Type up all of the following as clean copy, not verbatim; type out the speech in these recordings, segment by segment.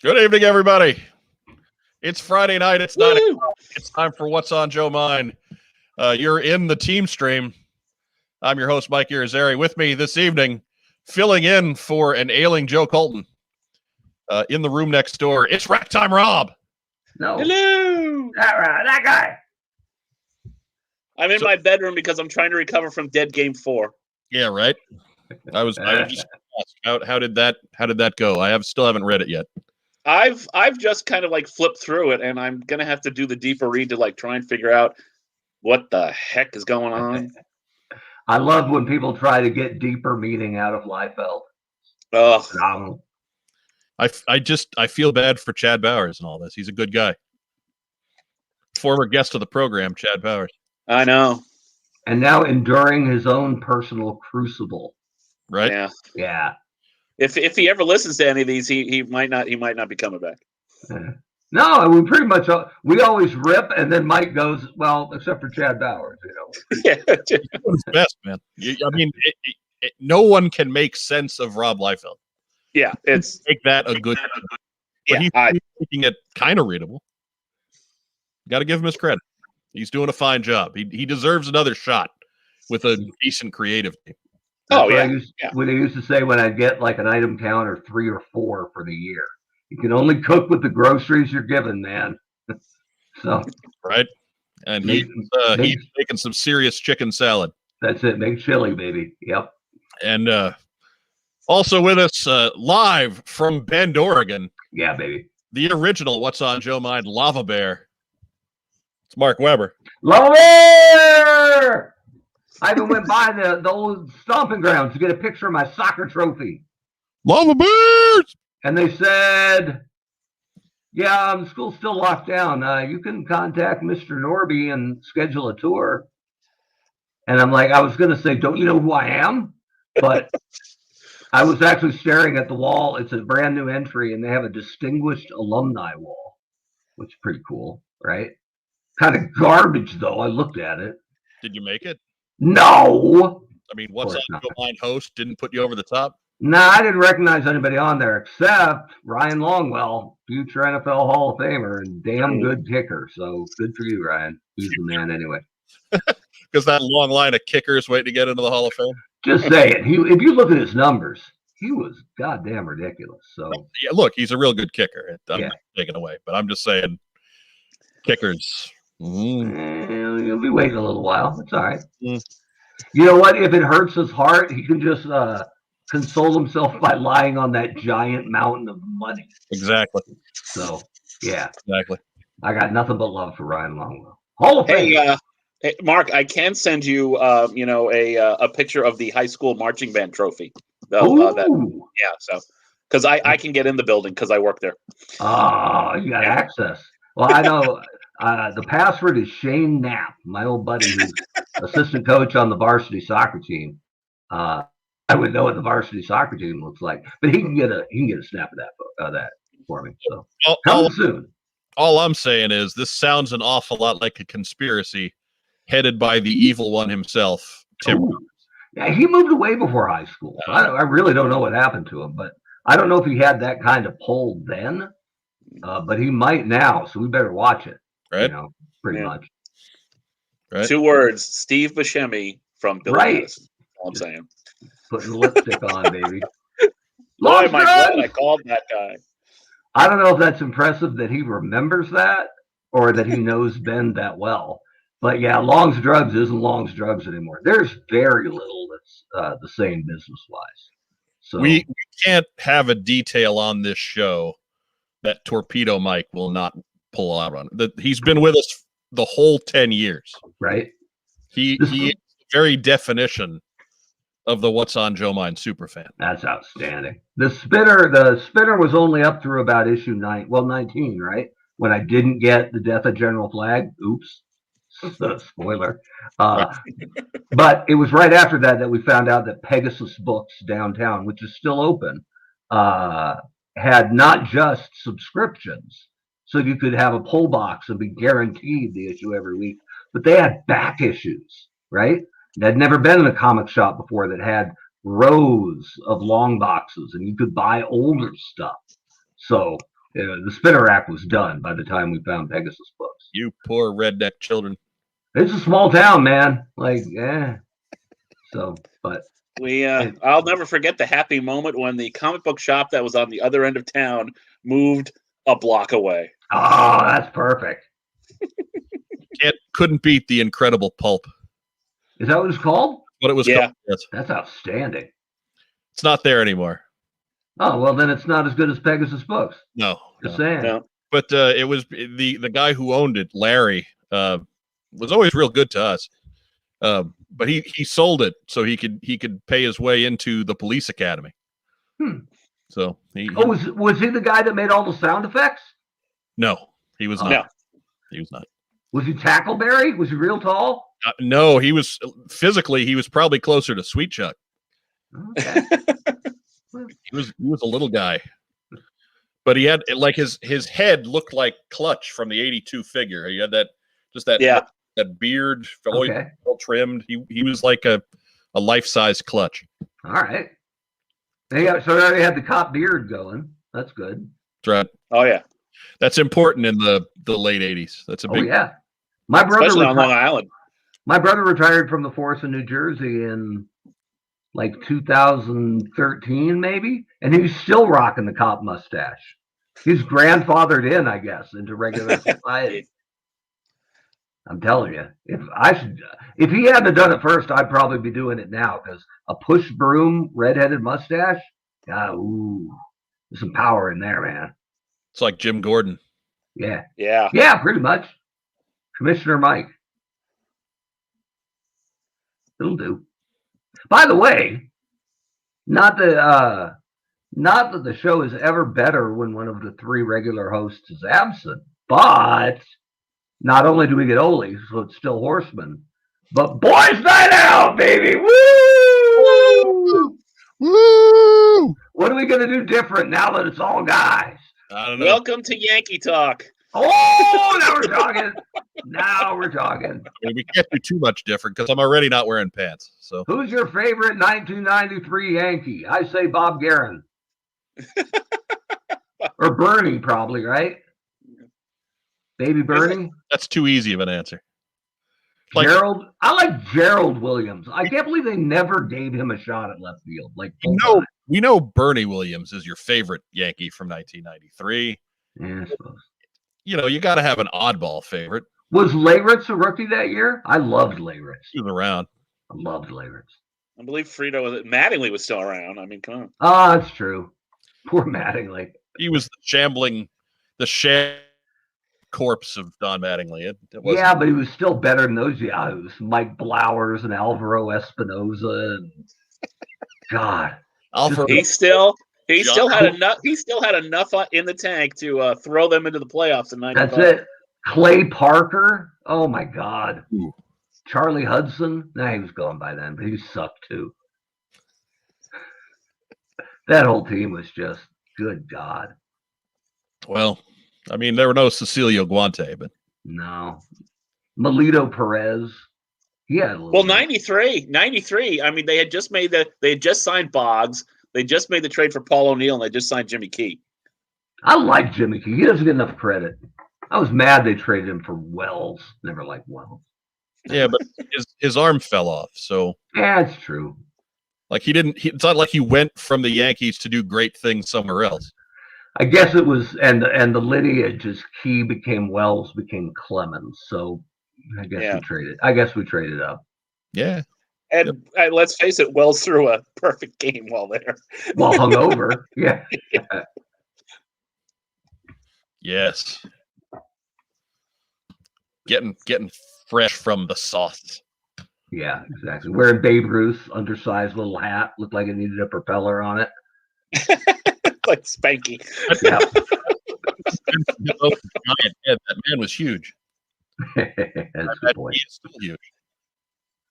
Good evening, everybody. It's Friday night. It's 9 Woo! o'clock. It's time for What's on Joe Mind. You're in the TeamStream. I'm your host, Mike Irizarry. With me this evening, filling in for an ailing Joe Colton. In the room next door, it's Rack Time Rob. No. Hello. That guy. I'm in my bedroom because I'm trying to recover from Dead Game 4. Yeah, right. I was just asked, how did that go? I still haven't read it yet. I've just kind of like flipped through it, and I'm gonna have to do the deeper read to like try and figure out what the heck is going on. I love when people try to get deeper meaning out of Liefeld. Ugh. Phenomenal. I feel bad for Chad Bowers and all this. He's a good guy. Former guest of the program, Chad Bowers. I know. And now enduring his own personal crucible. Right? Yeah. Yeah. If he ever listens to any of these, he might not be coming back. No, we pretty much we always rip, and then Mike goes, well, except for Chad Bowers, you know. Yeah. He's doing his best, man. I mean, no one can make sense of Rob Liefeld. Yeah, it's make that a good. But he's making it kind of readable. Got to give him his credit. He's doing a fine job. He deserves another shot with a decent creative team. That's what I used to say when I get like an item count or 3 or 4 for the year. You can only cook with the groceries you're given, man. So right, and he's making some serious chicken salad. That's it. Make chili, baby. Yep. And also with us live from Bend, Oregon. Yeah, baby. The original What's on Joe Mind Lava Bear. It's Mark Weber. Lava Bear! I even went by the old stomping grounds to get a picture of my soccer trophy. Lava Bears! And they said, yeah, the school's still locked down. You can contact Mr. Norby and schedule a tour. And I'm like, I was going to say, don't you know who I am? But I was actually staring at the wall. It's a brand new entry, and they have a distinguished alumni wall, which is pretty cool, right? Kind of garbage, though. I looked at it. Did you make it? No. I mean, What's on Joe Mind host didn't put you over the top? Nah, I didn't recognize anybody on there except Ryan Longwell, future NFL Hall of Famer and damn good kicker. So good for you, Ryan. He's the man anyway. Because that long line of kickers waiting to get into the Hall of Fame. Just say it. If you look at his numbers, he was goddamn ridiculous. So yeah, look, he's a real good kicker. I'm not taking away, but I'm just saying, kickers. You'll be waiting a little while. It's all right. You know what? If it hurts his heart, he can just console himself by lying on that giant mountain of money. Exactly. So yeah, exactly. I got nothing but love for Ryan Longwell. Hall of Fame. Hey, Mark, I can send you, a picture of the high school marching band trophy. So because I can get in the building because I work there. Oh, you got access. Well, I know the password is Shane Knapp, my old buddy who's assistant coach on the varsity soccer team. I would know what the varsity soccer team looks like, but he can get a snap of that for me. So coming soon. All I'm saying is this sounds an awful lot like a conspiracy headed by the evil one himself, Tim. Yeah, he moved away before high school. So I really don't know what happened to him, but I don't know if he had that kind of pull then, but he might now. So we better watch it. Right. You know, pretty much. Right. 2 words: Steve Buscemi from Billy Madison. All I'm saying. Putting lipstick on, baby. Boy, my God, I called that guy. I don't know if that's impressive that he remembers that or that he knows Ben that well. But yeah, Long's Drugs isn't Long's Drugs anymore. There's very little that's the same business-wise. So we can't have a detail on this show that Torpedo Mike will not pull out on. He's been with us the whole 10 years. Right. He is the very definition of the What's on Joe Mind superfan. That's outstanding. The spinner was only up through about issue 19, right? When I didn't get the Death of General Flag. Oops. Spoiler. But it was right after that we found out that Pegasus Books downtown, which is still open, had not just subscriptions, so you could have a pull box and be guaranteed the issue every week, but they had back issues, right? I'd never been in a comic shop before that had rows of long boxes, and you could buy older stuff. So The spinner rack was done by the time we found Pegasus books. You poor redneck children. It's a small town, man. Like, So, but I'll never forget the happy moment when the comic book shop that was on the other end of town moved a block away. Oh, that's perfect. Couldn't beat the Incredible Pulp. Is that what it's called? What it was Yeah. called. Yes. That's outstanding. It's not there anymore. Oh, well, then it's not as good as Pegasus books. No. Just saying. No. But it was the guy who owned it, Larry, was always real good to us. But he sold it so he could pay his way into the police academy. So was he the guy that made all the sound effects? No, he was not. No. He was not. Was he Tackleberry? Was he real tall? No, he was physically. He was probably closer to Sweet Chuck. Okay. He was a little guy, but he had like his head looked like Clutch from the '82 figure. He had that beard, always well trimmed. He was like a life-size Clutch. All right. So they already had the cop beard going. That's good. That's right. Oh yeah. That's important in the late '80s. That's a big. Oh yeah. My brother Especially on Long Island. My brother retired from the force in New Jersey in like 2013, maybe, and he's still rocking the cop mustache. He's grandfathered in, I guess, into regular society. I'm telling you, if he hadn't done it first, I'd probably be doing it now, because a push broom, redheaded mustache, there's some power in there, man. It's like Jim Gordon. Yeah, pretty much. Commissioner Mike. It'll do. By the way, not that the show is ever better when one of the three regular hosts is absent, but not only do we get Oli, so it's still Horseman, but Boys Night Out, baby! Woo! Woo! What are we going to do different now that it's all guys? I don't know. Welcome to Yankee Talk. Oh, now we're talking. I mean, we can't do too much different because I'm already not wearing pants. So Who's your favorite 1993 Yankee? I say Bob Guerin. Or Bernie, probably, right? Baby Bernie? that's too easy of an answer. Gerald? I like Gerald Williams. I can't believe they never gave him a shot at left field. We know Bernie Williams is your favorite Yankee from 1993. Yeah, I suppose. You got to have an oddball favorite. Was Leyritz a rookie that year? I loved Leyritz. He was around. I loved Leyritz. I believe Mattingly was still around. I mean, come on. Oh, that's true. Poor Mattingly. He was the corpse of Don Mattingly. Yeah, but he was still better than those yahoos, Mike Blowers and Alvaro Espinoza. And God, He still had enough. He still had enough in the tank to throw them into the playoffs in '95. That's it. Clay Parker. Oh my God. Ooh. Charlie Hudson. Nah, he was gone by then, but he sucked too. That whole team was just good God. Well, I mean, there were no Cecilio Guante, but no. Melito Perez. Yeah. Well, 93. I mean, they had just signed Boggs. They just made the trade for Paul O'Neill, and they just signed Jimmy Key. I like Jimmy Key. He doesn't get enough credit. I was mad they traded him for Wells. Never liked Wells. yeah, but his arm fell off, so yeah, it's true. like it's not like he went from the Yankees to do great things somewhere else. I guess it was, and the lineage is Key became Wells became Clemens. So I guess we traded up. Yeah. And let's face it, Wells threw a perfect game while there. Well, hungover. Yeah. Yes. Getting fresh from the sauce. Yeah, exactly. Wearing Babe Ruth's undersized little hat, looked like it needed a propeller on it. Like Spanky. Yeah. That man was huge. That's a good point. He is still huge.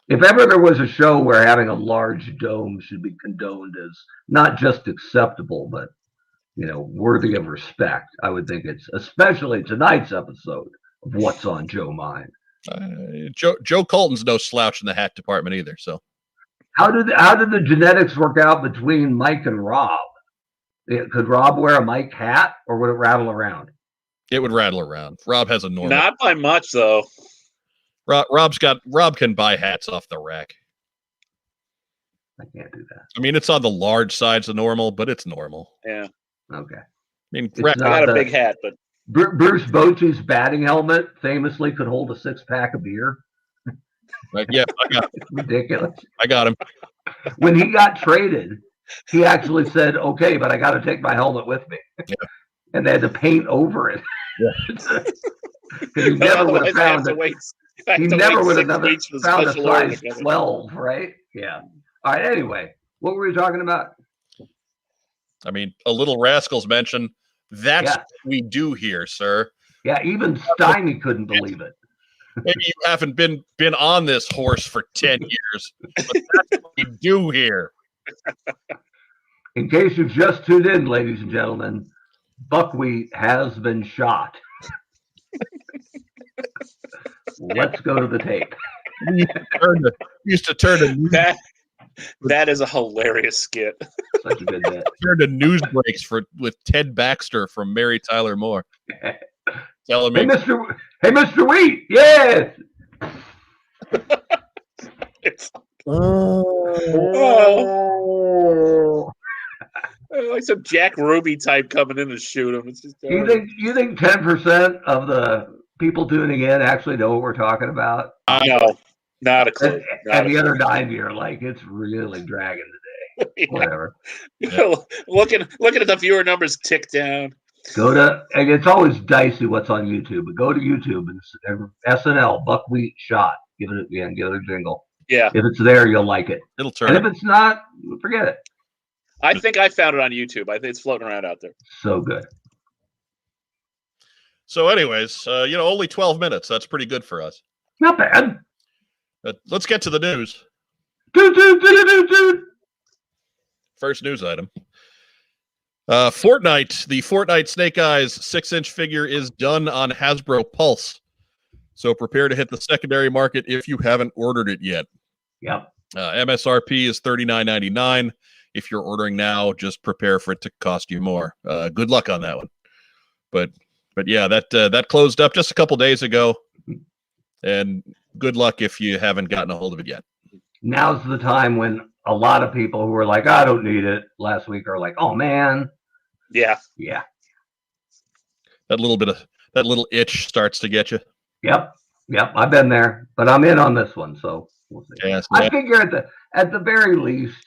If ever there was a show where having a large dome should be condoned as not just acceptable, but worthy of respect, I would think it's especially tonight's episode of What's on Joe Mind. Joe Colton's no slouch in the hat department either. So how did the genetics work out between Mike and Rob? Could Rob wear a Mike hat, or would it rattle around? It would rattle around. Rob has a normal. Not by much, though. Rob can buy hats off the rack. I can't do that. I mean, it's on the large sides of normal, but it's normal. Yeah. Okay. I mean, It's I got a big hat, but Bruce Bochy's batting helmet famously could hold a 6-pack of beer. like, yeah, It's ridiculous. I got him. When he got traded, he actually said, "Okay, but I got to take my helmet with me," and they had to paint over it. Yeah. Because he never would have found it. He never would have found a size 12, right? Yeah. All right. Anyway, what were we talking about? I mean, a Little Rascals mention. That's Yeah. what we do here, sir. Yeah, even Steiny couldn't believe it. Maybe you haven't been on this horse for 10 years, but that's what we do here. In case you've just tuned in, ladies and gentlemen, buckwheat has been shot. Let's go to the tape. We used to turn to that is a hilarious skit. Such a good bit. turn to news breaks with Ted Baxter from Mary Tyler Moore. Telling me, Hey, Mr. Wheat, yes. Like some Jack Ruby type coming in to shoot him. It's just You think 10% of the people tuning in actually know what we're talking about? no, not a clue. And the other 90 are like, it's really dragging today. Yeah. Whatever. looking at the viewer numbers tick down. And it's always dicey what's on YouTube, but go to YouTube and SNL Buckwheat Shot. Give it a jingle. Yeah. If it's there, you'll like it. it'll turn. And if it's not, forget it. I think I found it on YouTube. I think it's floating around out there. So good. So, anyways, only 12 minutes. That's pretty good for us. Not bad. Let's get to the news. Dude. First news item. Fortnite, the Fortnite Snake Eyes 6-inch figure is done on Hasbro Pulse. So prepare to hit the secondary market if you haven't ordered it yet. Yep. MSRP is $39.99. If you're ordering now, just prepare for it to cost you more. Good luck on that one. But yeah, that closed up just a couple days ago. And good luck if you haven't gotten a hold of it yet. Now's the time when a lot of people who were like, I don't need it last week are like, oh man. Yeah. Yeah. That little itch starts to get you. Yep. I've been there, but I'm in on this one, so we'll see. Yes, I figure at the very least,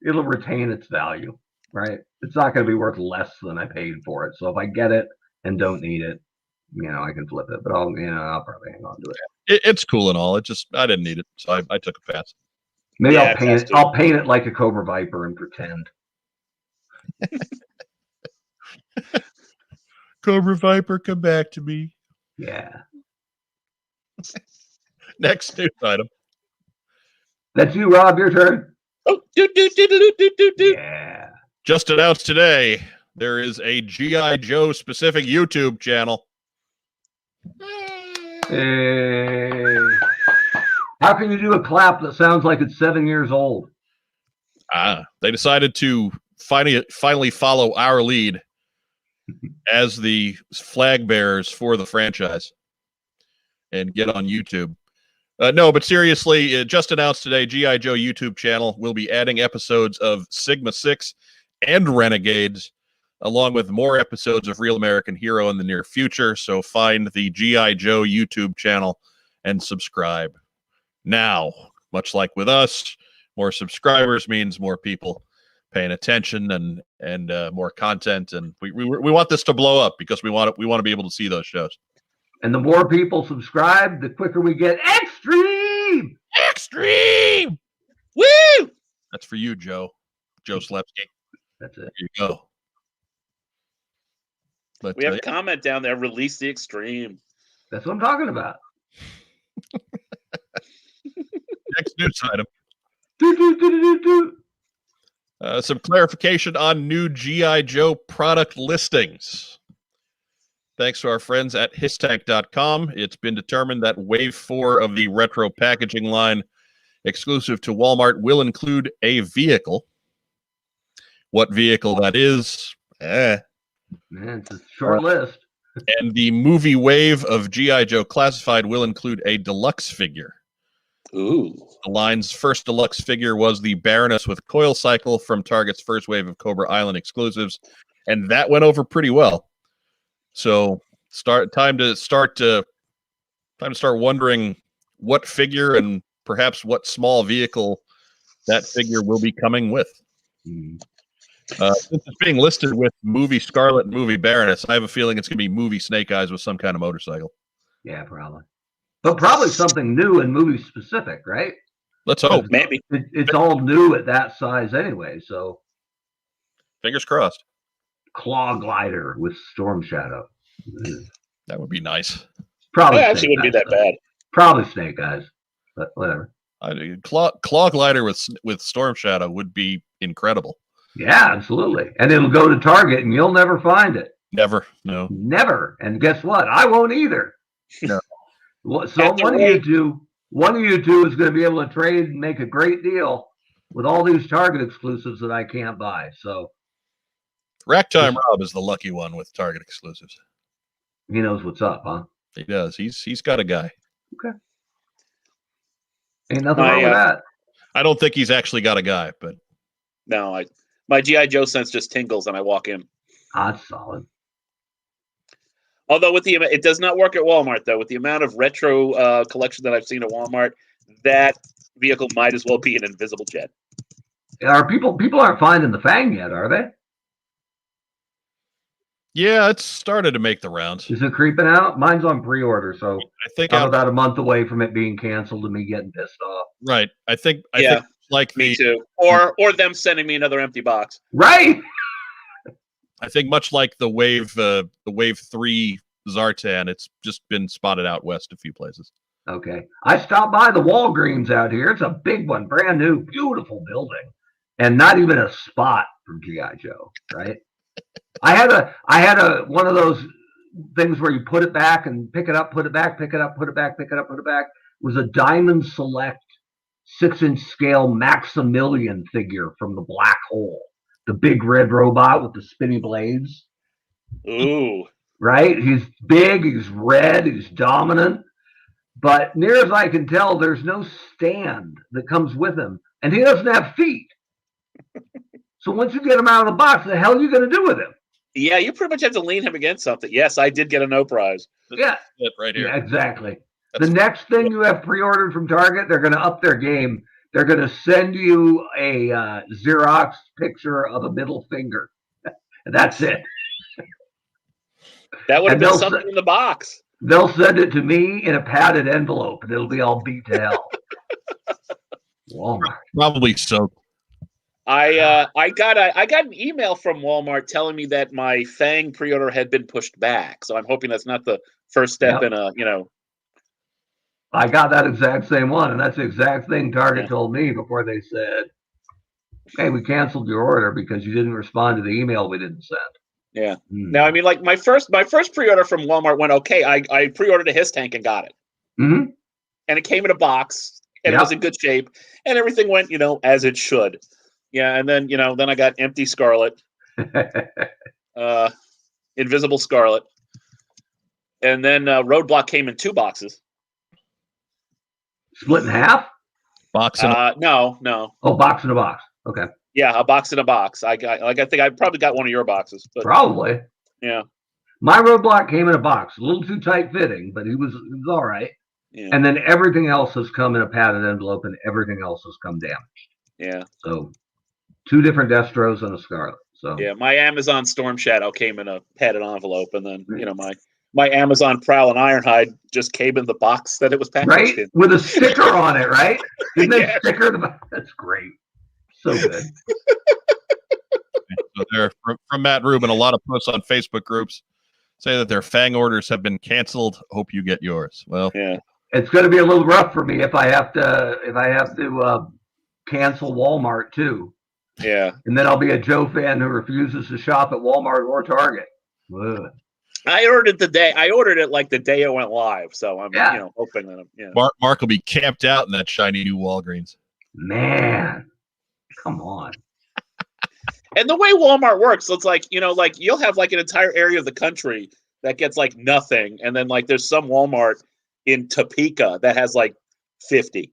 it'll retain its value, right? It's not going to be worth less than I paid for it. So if I get it and don't need it, I can flip it, but I'll probably hang on to it. It's cool and all. I didn't need it, so I took a pass. Maybe Yeah, I'll paint it like a Cobra Viper and pretend. Cobra Viper, come back to me. Yeah. Next news item. That's you, Rob. Your turn. Oh, Yeah. Just announced today, there is a G.I. Joe specific YouTube channel. Hey. How can you do a clap that sounds like it's 7 years old? They decided to finally follow our lead as the flag bearers for the franchise and get on YouTube. No, but seriously, it just announced today, G.I. Joe YouTube channel will be adding episodes of Sigma 6 and Renegades, along with more episodes of Real American Hero in the near future. So find the G.I. Joe YouTube channel and subscribe now. Much like with us, more subscribers means more people paying attention and more content. And we want this to blow up because we want to be able to see those shows. And the more people subscribe, the quicker we get extreme. Extreme! Woo! That's for you, Joe Slepsky. That's it. There you go. But We have a comment down there. Release the extreme. That's what I'm talking about. next news item. Do. Some clarification on new G.I. Joe product listings. Thanks to our friends at histank.com, it's been determined that Wave 4 of the retro packaging line exclusive to Walmart will include a vehicle. What vehicle that is, Eh. Man, it's a short list. And the movie wave of G.I. Joe Classified will include a deluxe figure. Ooh. The line's first deluxe figure was the Baroness with coil cycle from Target's first wave of Cobra Island exclusives, and that went over pretty well. So, time to start wondering what figure and perhaps what small vehicle that figure will be coming with. Mm. Since it's being listed with movie Scarlet and movie Baroness, I have a feeling it's going to be movie Snake Eyes with some kind of motorcycle. Yeah, probably. But probably something new and movie specific, right? Let's hope. Maybe. It's all new at that size anyway, so. Fingers crossed. Claw glider with Storm Shadow. That would be nice. Probably That actually wouldn't be that bad. Probably Snake Eyes, but whatever. Claw glider with Storm Shadow would be incredible. Yeah, absolutely. And it'll go to Target and you'll never find it. Never. No. Never. And guess what? I won't either. No. So one of you two is going to be able to trade and make a great deal with all these Target exclusives that I can't buy. So Racktime Rob is the lucky one with Target exclusives. he knows what's up, huh? He does. He's got a guy. Okay. Ain't nothing wrong with that. I don't think he's actually got a guy, but No, my G.I. Joe sense just tingles and I walk in. That's solid. Although it does not work at Walmart though. With the amount of retro collection that I've seen at Walmart, that vehicle might as well be an invisible jet. Are people aren't finding the Fang yet, are they? yeah, it's started to make the rounds. Is it creeping out? Mine's on pre-order, so I think I'm about a month away from it being canceled and me getting pissed off. right. I think like Me too. Or them sending me another empty box. Right. I think much like the Wave 3 Zartan, it's just been spotted out west a few places. Okay. I stopped by the Walgreens out here. It's a big one, brand new, beautiful building, and not even a spot for G.I. Joe, right? I had a one of those things where you put it back and pick it up, put it back, pick it up, put it back, pick it up, put it back. It was a Diamond Select 6-inch scale Maximilian figure from the Black Hole, the big red robot with the spinny blades. Ooh. Right? He's big, he's red, he's dominant. But near as I can tell, there's no stand that comes with him. And he doesn't have feet. So once you get him out of the box, the hell are you going to do with him? Yeah, you pretty much have to lean him against something. Yes, I did get a no prize. Yeah. It right here. Yeah, exactly. The next thing you have pre-ordered from Target, they're going to up their game. They're going to send you a Xerox picture of a middle finger. That's it. That would have And been something in the box. They'll send it to me in a padded envelope, and it'll be all beat to hell. Walmart. Probably so. I got an email from Walmart telling me that my Fang pre-order had been pushed back. So I'm hoping that's not the first step in a, I got that exact same one, and that's the exact thing Target told me before they said, "Hey, we canceled your order because you didn't respond to the email we didn't send." Yeah. Now, I mean, like my first pre-order from Walmart went okay. I pre-ordered a His Tank and got it, Mm-hmm. and it came in a box, and it was in good shape, and everything went, as it should. Yeah, and then then I got empty Scarlet, invisible Scarlet, and then Roadblock came in 2 boxes. Split in half? Box in No. Oh, box in a box. Okay. Yeah, a box in a box. I think I probably got one of your boxes. But, probably. Yeah. My Roadblock came in a box, a little too tight fitting, but it was all right. Yeah. And then everything else has come in a padded envelope, and everything else has come damaged. Yeah. So 2 different Destros and a Scarlet. So yeah, my Amazon Storm Shadow came in a padded envelope, and then my Amazon Prowl and Ironhide just came in the box that it was packaged in. With a sticker on it, right? Didn't they sticker the box? That's great. So good. So there, from Matt Rubin, a lot of posts on Facebook groups say that their Fang orders have been canceled. Hope you get yours. Well, yeah, it's going to be a little rough for me if I have to cancel Walmart too. Yeah, and then I'll be a Joe fan who refuses to shop at Walmart or Target. Ugh. I ordered it like the day it went live, so I'm hoping that Mark will be camped out in that shiny new Walgreens. Man, come on. And the way Walmart works, it's like, like you'll have like an entire area of the country that gets like nothing. And then like there's some Walmart in Topeka that has like 50.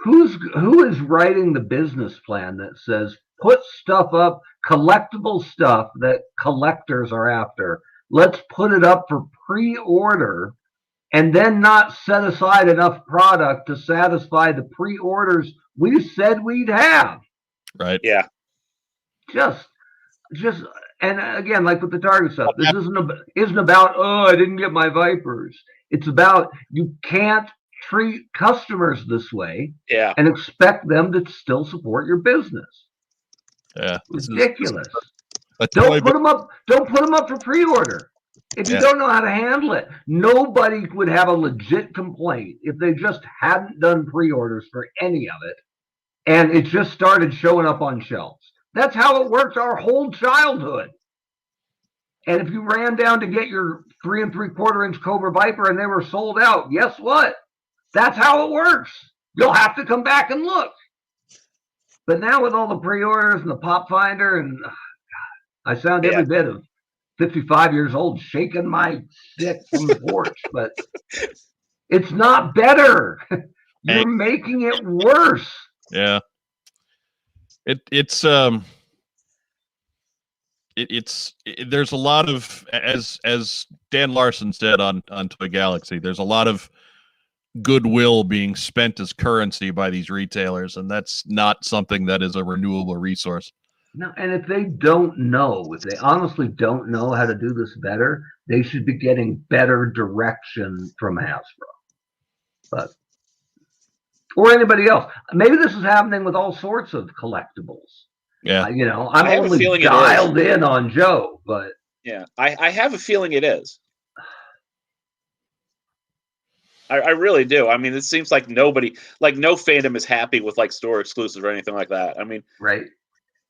Who is writing the business plan that says put stuff up, collectible stuff that collectors are after? Let's put it up for pre-order and then not set aside enough product to satisfy the pre-orders we said we'd have. Right. Yeah. Just, and again, like with the Target stuff, this isn't about, oh, I didn't get my Vipers. It's about you can't treat customers this way and expect them to still support your business. Yeah. Ridiculous. Don't put them up for pre-order. If you don't know how to handle it, nobody would have a legit complaint if they just hadn't done pre-orders for any of it and it just started showing up on shelves. That's how it worked our whole childhood. And if you ran down to get your 3 3/4 inch Cobra Viper and they were sold out, guess what? That's how it works. You'll have to come back and look. But now with all the pre-orders and the pop finder, and I sound every bit of 55 years old shaking my stick from the porch, but it's not better. You're making it worse. Yeah. It's there's a lot of, as Dan Larson said on Toy Galaxy, there's a lot of goodwill being spent as currency by these retailers, and that's not something that is a renewable resource. No, and if they honestly don't know how to do this better, they should be getting better direction from Hasbro. Or anybody else. Maybe this is happening with all sorts of collectibles. Yeah. I'm only dialed in on Joe, but yeah, I have a feeling it is. I really do. I mean, it seems like nobody, like no fandom is happy with like store exclusives or anything like that. I mean, right.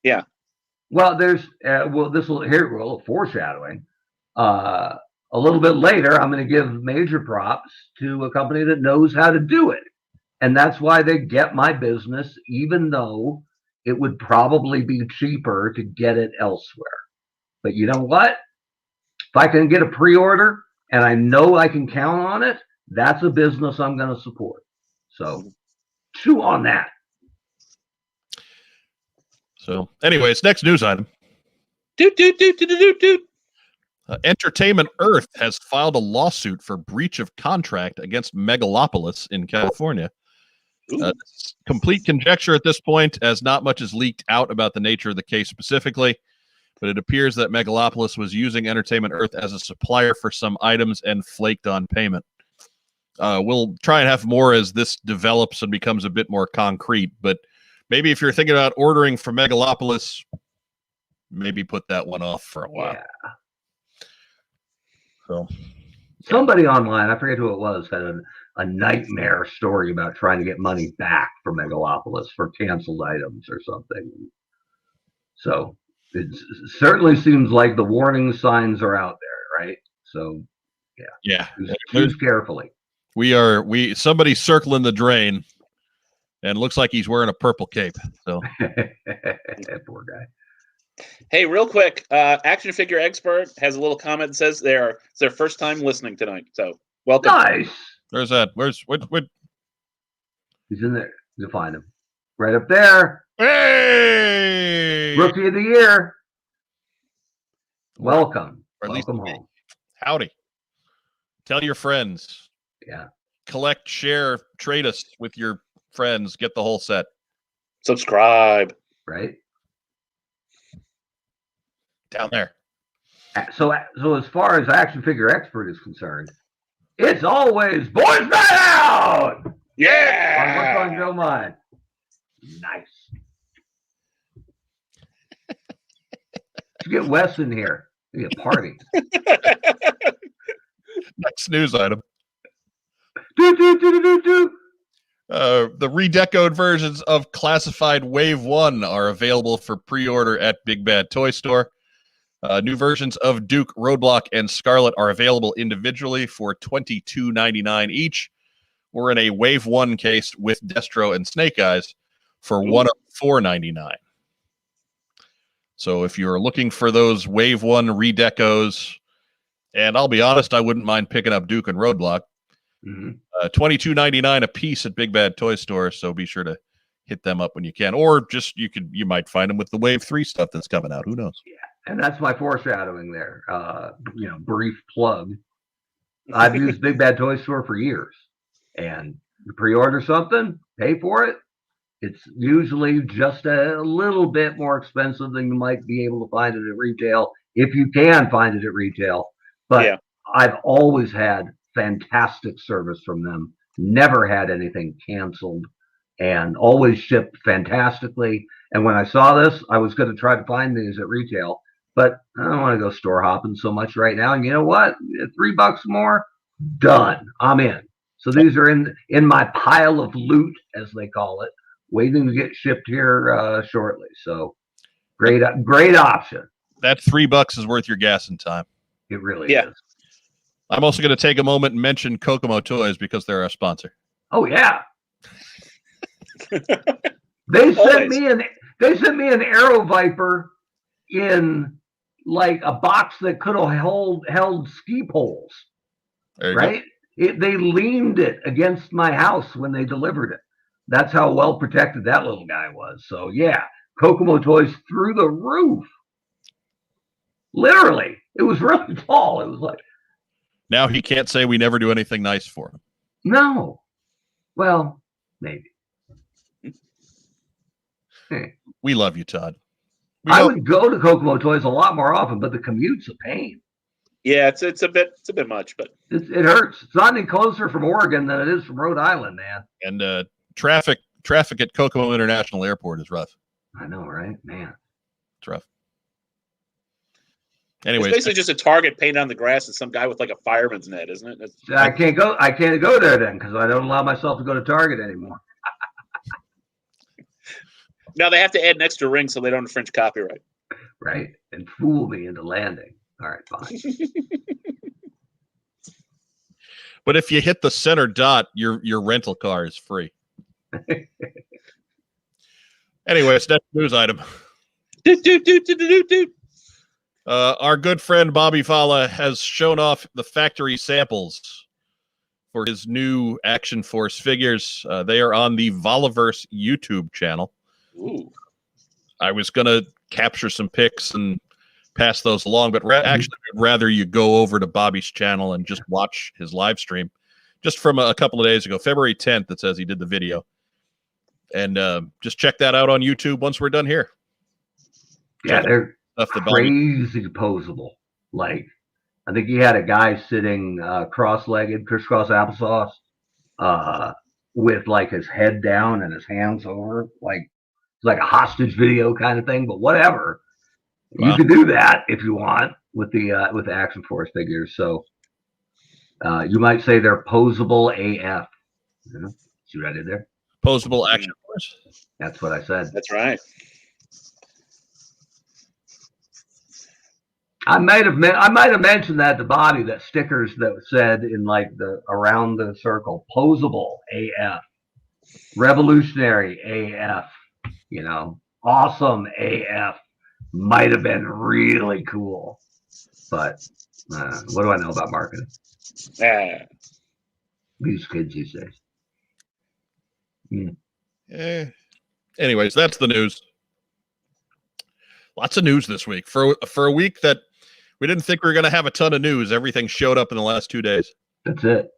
Yeah. Well, there's foreshadowing. A little bit later, I'm going to give major props to a company that knows how to do it. And that's why they get my business, even though it would probably be cheaper to get it elsewhere. But you know what? If I can get a pre-order and I know I can count on it, that's a business I'm going to support. So, chew on that. So, anyways, next news item. Entertainment Earth has filed a lawsuit for breach of contract against Megalopolis in California. Complete conjecture at this point, as not much is leaked out about the nature of the case specifically, but it appears that Megalopolis was using Entertainment Earth as a supplier for some items and flaked on payment. We'll try and have more as this develops and becomes a bit more concrete, but maybe if you're thinking about ordering from Megalopolis, maybe put that one off for a while. Yeah. So, somebody online, I forget who it was, had a nightmare story about trying to get money back from Megalopolis for canceled items or something. So it certainly seems like the warning signs are out there, right? So yeah, choose carefully. Somebody's circling the drain, and it looks like he's wearing a purple cape. So poor guy. Hey, real quick, Action Figure Expert has a little comment that says it's their first time listening tonight. So welcome. Nice. Where's that? What? He's in there. You'll find him right up there. Hey! Rookie of the year. Welcome. Or at least Welcome home. Howdy. Tell your friends. Yeah. Collect, share, trade us with your friends. Get the whole set. Subscribe. Right. Down there. So as far as Action Figure Expert is concerned, it's always Boys Night Out! Yeah! What's on Joe Mind? Nice. You get Wes in here. It'll be a party. Next news item. Do. The redecoed versions of Classified Wave 1 are available for pre-order at Big Bad Toy Store. New versions of Duke, Roadblock, and Scarlet are available individually for $22.99 each, or in a Wave 1 case with Destro and Snake Eyes for $104.99. So if you're looking for those Wave 1 redecos, and I'll be honest, I wouldn't mind picking up Duke and Roadblock. $22.99 a piece at Big Bad Toy Store, so be sure to hit them up when you can. Or just you might find them with the Wave 3 stuff that's coming out. Who knows? Yeah, and that's my foreshadowing there. Brief plug. I've used Big Bad Toy Store for years, and you pre-order something, pay for it. It's usually just a little bit more expensive than you might be able to find it at retail, if you can find it at retail. But yeah. I've always had fantastic service from them, never had anything canceled, and always shipped fantastically. And when I saw this, I was going to try to find these at retail, but I don't want to go store hopping so much right now. And you know what? $3 more, done. I'm in. So these are in my pile of loot, as they call it, waiting to get shipped here shortly. So great option. That $3 is worth your gas and time. It really is. I'm also going to take a moment and mention Kokomo Toys because they're our sponsor. Oh yeah. They sent me an Aero Viper in like a box that could have held ski poles. Right? They leaned it against my house when they delivered it. That's how well protected that little guy was. So yeah, Kokomo Toys through the roof. Literally, it was really tall. It was like. Now he can't say we never do anything nice for him. No. Well, maybe. We love you, Todd. I would go to Kokomo Toys a lot more often, but the commute's a pain. Yeah, it's a bit much, but it hurts. It's not any closer from Oregon than it is from Rhode Island, man. And traffic at Kokomo International Airport is rough. I know, right? Man. It's rough. Anyways, it's basically just a Target painted on the grass and some guy with like a fireman's net, isn't it? I can't go there then because I don't allow myself to go to Target anymore. Now they have to add an extra ring so they don't infringe copyright. Right. And fool me into landing. All right, fine. But if you hit the center dot, your rental car is free. Anyways, next news item. Our good friend Bobby Fala has shown off the factory samples for his new Action Force figures. They are on the Volaverse YouTube channel. Ooh. I was going to capture some pics and pass those along, but actually I'd rather you go over to Bobby's channel and just watch his live stream just from a couple of days ago, February 10th, that says he did the video. And just check that out on YouTube once we're done here. Yeah, they're crazy posable. Like, I think he had a guy sitting cross-legged, crisscross applesauce, with like his head down and his hands over, like a hostage video kind of thing, but whatever. Wow. You can do that if you want with the Action Force figures. So you might say they're posable AF. See what I did there? Posable Action Force. That's what I said. That's right. I might have mentioned that to Bobby, that stickers that said in like the around the circle, posable AF, revolutionary AF, awesome AF, might have been really cool. But what do I know about marketing? These kids these days. Anyways, that's the news. Lots of news this week. For a week that we didn't think we were going to have a ton of news, everything showed up in the last 2 days. That's it.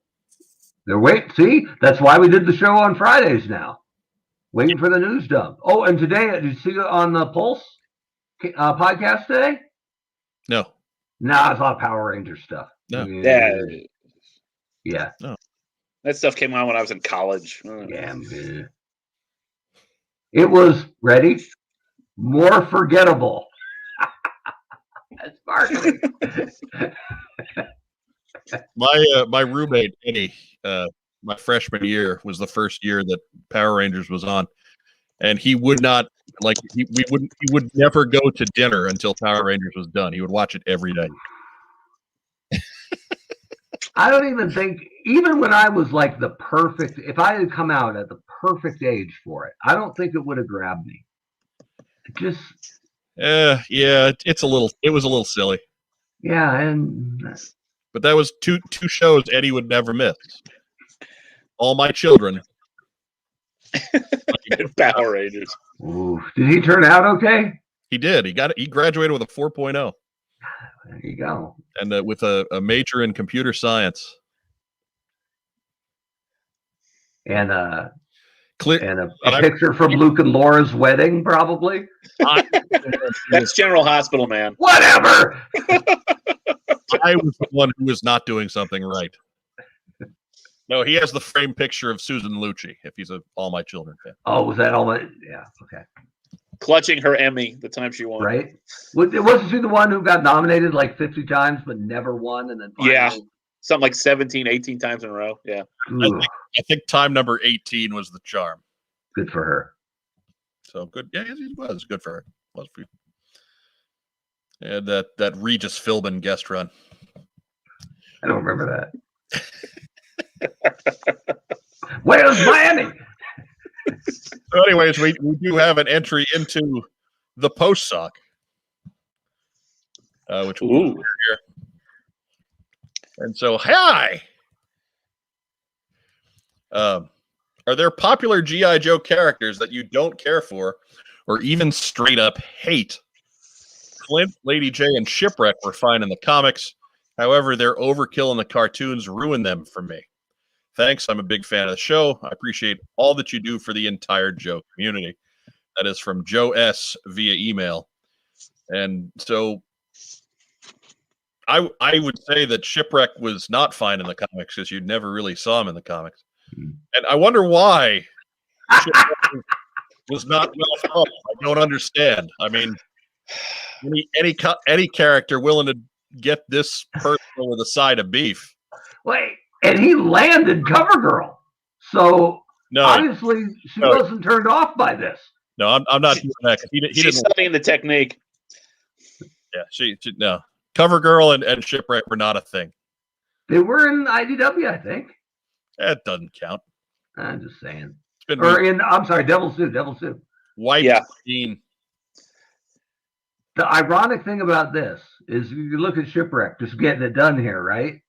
See, that's why we did the show on Fridays now. Waiting for the news dump. Oh, and today, did you see on the Pulse podcast today? No. No, it's a lot of Power Ranger stuff. No. Yeah. No. That stuff came on when I was in college. Yeah. It was ready. More forgettable. That's marketing. My roommate Eddie, my freshman year was the first year that Power Rangers was on, and he would not he would never go to dinner until Power Rangers was done. He would watch it every day. I don't even think, even when I was like if I had come out at the perfect age for it, I don't think it would have grabbed me. Yeah, it was a little silly. Yeah, and But that was two shows Eddie would never miss. All My Children. Power Rangers. ooh, did he turn out okay? He did. He graduated with a 4.0 There you go. and with a major in computer science. And Clear. and a picture from Luke and Laura's wedding, probably. That's General Hospital, man. Whatever. I was the one who was not doing something right. No, he has the framed picture of Susan Lucci, if he's a All My Children fan. Oh, was that all? Yeah. Okay. Clutching her Emmy the time she won. Right. Wasn't she the one who got nominated like 50 times but never won, and then finally... Yeah, something like 17, 18 times in a row. Yeah. I think time number 18 was the charm. Good for her. So good. Yeah, it was good for her. Was for you. And that Regis Philbin guest run. I don't remember that. Where's Miami? So anyways, we do have an entry into the post sock. Which we'll here. And so, hi. Are there popular G.I. Joe characters that you don't care for or even straight up hate? Clint, Lady J, and Shipwreck were fine in the comics. However, their overkill in the cartoons ruined them for me. Thanks. I'm a big fan of the show. I appreciate all that you do for the entire Joe community. That is from Joe S. via email. And so I would say that Shipwreck was not fine in the comics because you never really saw him in the comics. And I wonder why Shipwreck was not well thought. I don't understand. I mean, any character willing to get this person with a side of beef. Wait, and he landed CoverGirl, so obviously she wasn't turned off by this. No, I'm not doing that. She's studying the technique. Yeah, she no. CoverGirl and Shipwreck were not a thing. They were in IDW, I think. That doesn't count. I'm just saying. I'm sorry, Devil Suit. White Queen. The ironic thing about this is you look at Shipwreck, just getting it done here, right?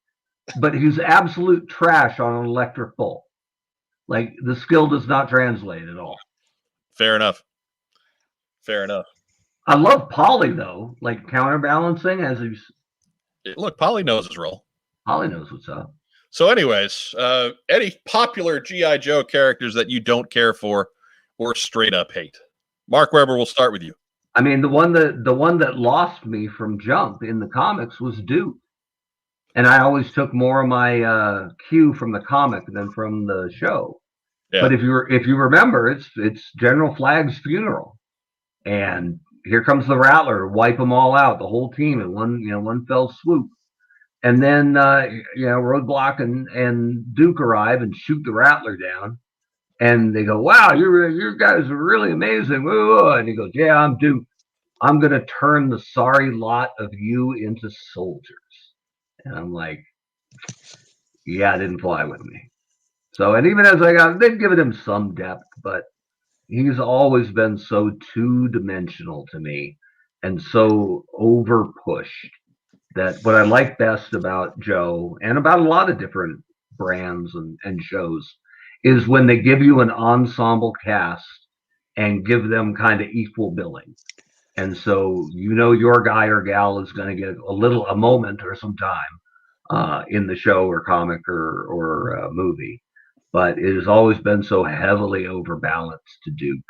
But he's absolute trash on an electric bolt. Like, the skill does not translate at all. Fair enough. I love Polly, though, like counterbalancing as he's... Look, Polly knows his role. Polly knows what's up. So anyways, any popular G.I. Joe characters that you don't care for or straight up hate? Mark Weber, we'll start with you. I mean, the one that lost me from Jump in the comics was Duke. And I always took more of my cue from the comic than from the show. Yeah. But if you remember, it's General Flag's funeral. And here comes the Rattler to wipe them all out, the whole team in one fell swoop. And then Roadblock and Duke arrive and shoot the Rattler down. And they go, "Wow, you guys are really amazing." Woo. And he goes, "Yeah, I'm Duke. I'm going to turn the sorry lot of you into soldiers." And I'm like, yeah, it didn't fly with me. So, and even as they've given him some depth, but he's always been so two-dimensional to me and so over-pushed that what I like best about Joe and about a lot of different brands and shows is when they give you an ensemble cast and give them kind of equal billing. And so, your guy or gal is going to get a moment or some time in the show or comic or movie. But it has always been so heavily overbalanced to Duke.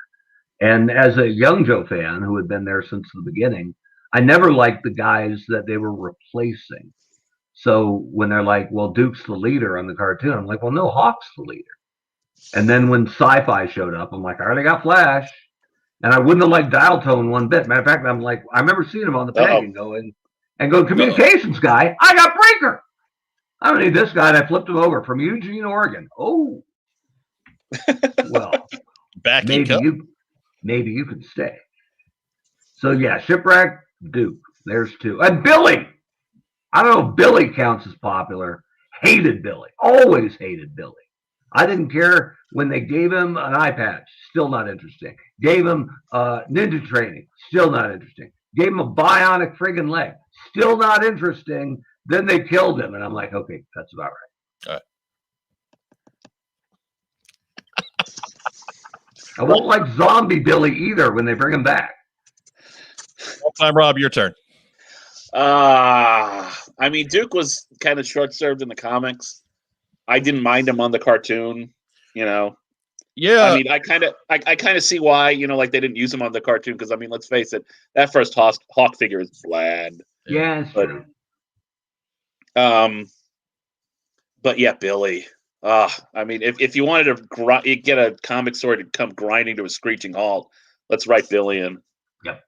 And as a young Joe fan who had been there since the beginning, I never liked the guys that they were replacing. So when they're like, well, Duke's the leader on the cartoon, I'm like, well, no, Hawk's the leader. And then when Sci-Fi showed up, I'm like, I already got Flash. And I wouldn't have liked Dial Tone one bit. Matter of fact, I'm like, I remember seeing him on the peg and going, communications guy, I got Breaker. I don't need this guy. And I flipped him over from Eugene, Oregon. Oh, well, maybe you can stay. So yeah, Shipwreck, Duke. There's two. And Billy. I don't know if Billy counts as popular. Hated Billy. Always hated Billy. I didn't care when they gave him an eye patch. Still not interesting. Gave him ninja training. Still not interesting. gave him a bionic friggin' leg. Still not interesting. Then they killed him, and I'm like, okay, that's about right. All right. I won't like Zombie Billy either when they bring him back. Time, Rob, your turn. I mean, Duke was kind of short-served in the comics. I didn't mind him on the cartoon, you know. Yeah. I mean, I kind of see why, you know, like they didn't use him on the cartoon because, I mean, let's face it, that first Hawk figure is bland. Yeah, it's true. But yeah, Billy. I mean, if you wanted to get a comic story to come grinding to a screeching halt, let's write Billy in. Yep.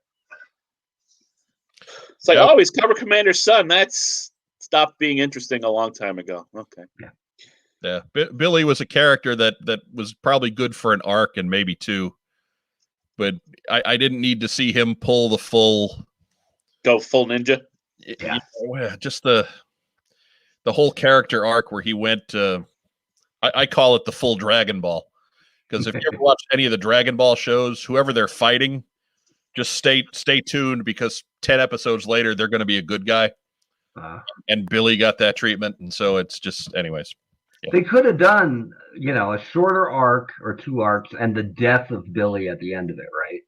It's like, oh, he's Cover Commander's son. That's stopped being interesting a long time ago. Okay. Yeah. Billy was a character that was probably good for an arc and maybe two, but I didn't need to see him pull the full ninja. Yeah. Just the whole character arc where he went. I call it the full Dragon Ball, because if you ever watch any of the Dragon Ball shows, whoever they're fighting, just stay tuned, because 10 episodes later they're going to be a good guy. And Billy got that treatment, and so it's just, anyways. Yeah. They could have done, you know, a shorter arc or 2 arcs and the death of Billy at the end of it, right?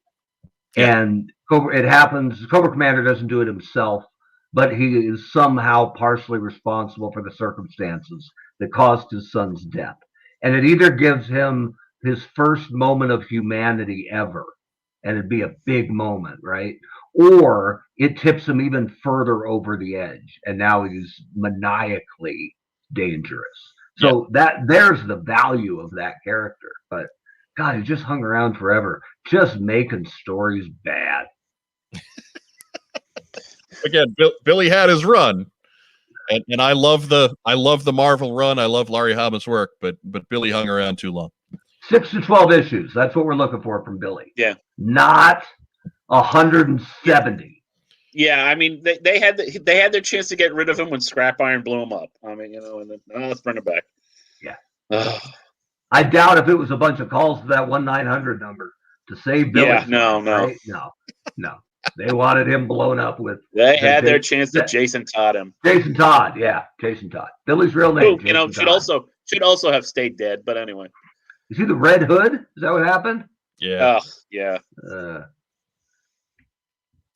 Yeah. And it happens. Cobra Commander doesn't do it himself, but he is somehow partially responsible for the circumstances that caused his son's death. And it either gives him his first moment of humanity ever, and it'd be a big moment, right? Or it tips him even further over the edge, and now he's maniacally dangerous. So there's the value of that character. But God, he just hung around forever, just making stories bad. Again, Billy had his run, and I love the Marvel run. I love Larry Hama's work, but Billy hung around too long. 6 to 12 issues. That's what we're looking for from Billy. Yeah, not 170. Yeah, I mean they had their chance to get rid of him when Scrap Iron blew him up. I mean, you know, and then let's bring him back. Yeah. I doubt if it was a bunch of calls to that 1-900 number to save Billy. Yeah, no. They wanted him blown up with. They had their chance to Jason Todd him. Jason Todd, yeah, Jason Todd. Billy's real name. Who, you know, should also have stayed dead. But anyway, is he the Red Hood? Is that what happened? Yeah. Yeah.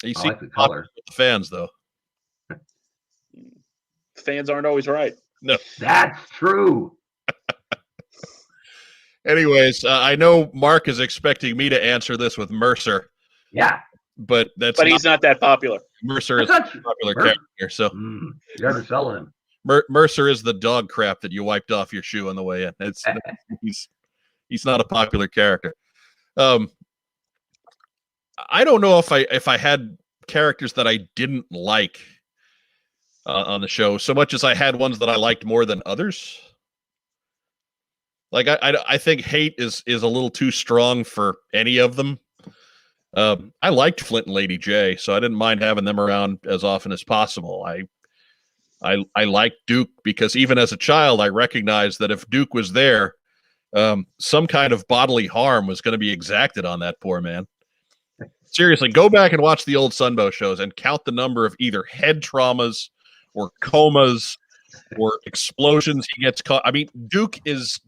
You I see like the color. The fans, though. Fans aren't always right. No, that's true. Anyways, I know Mark is expecting me to answer this with Mercer. Yeah, but he's not that popular. Mercer is a popular character, so you're underselling him. Mercer is the dog crap that you wiped off your shoe on the way in. He's not a popular character. I don't know if I had characters that I didn't like on the show so much as I had ones that I liked more than others. Like I think hate is a little too strong for any of them. I liked Flint and Lady J, so I didn't mind having them around as often as possible. I liked Duke because even as a child, I recognized that if Duke was there, some kind of bodily harm was going to be exacted on that poor man. Seriously, go back and watch the old Sunbow shows and count the number of either head traumas or comas or explosions he gets caught. I mean, Duke is...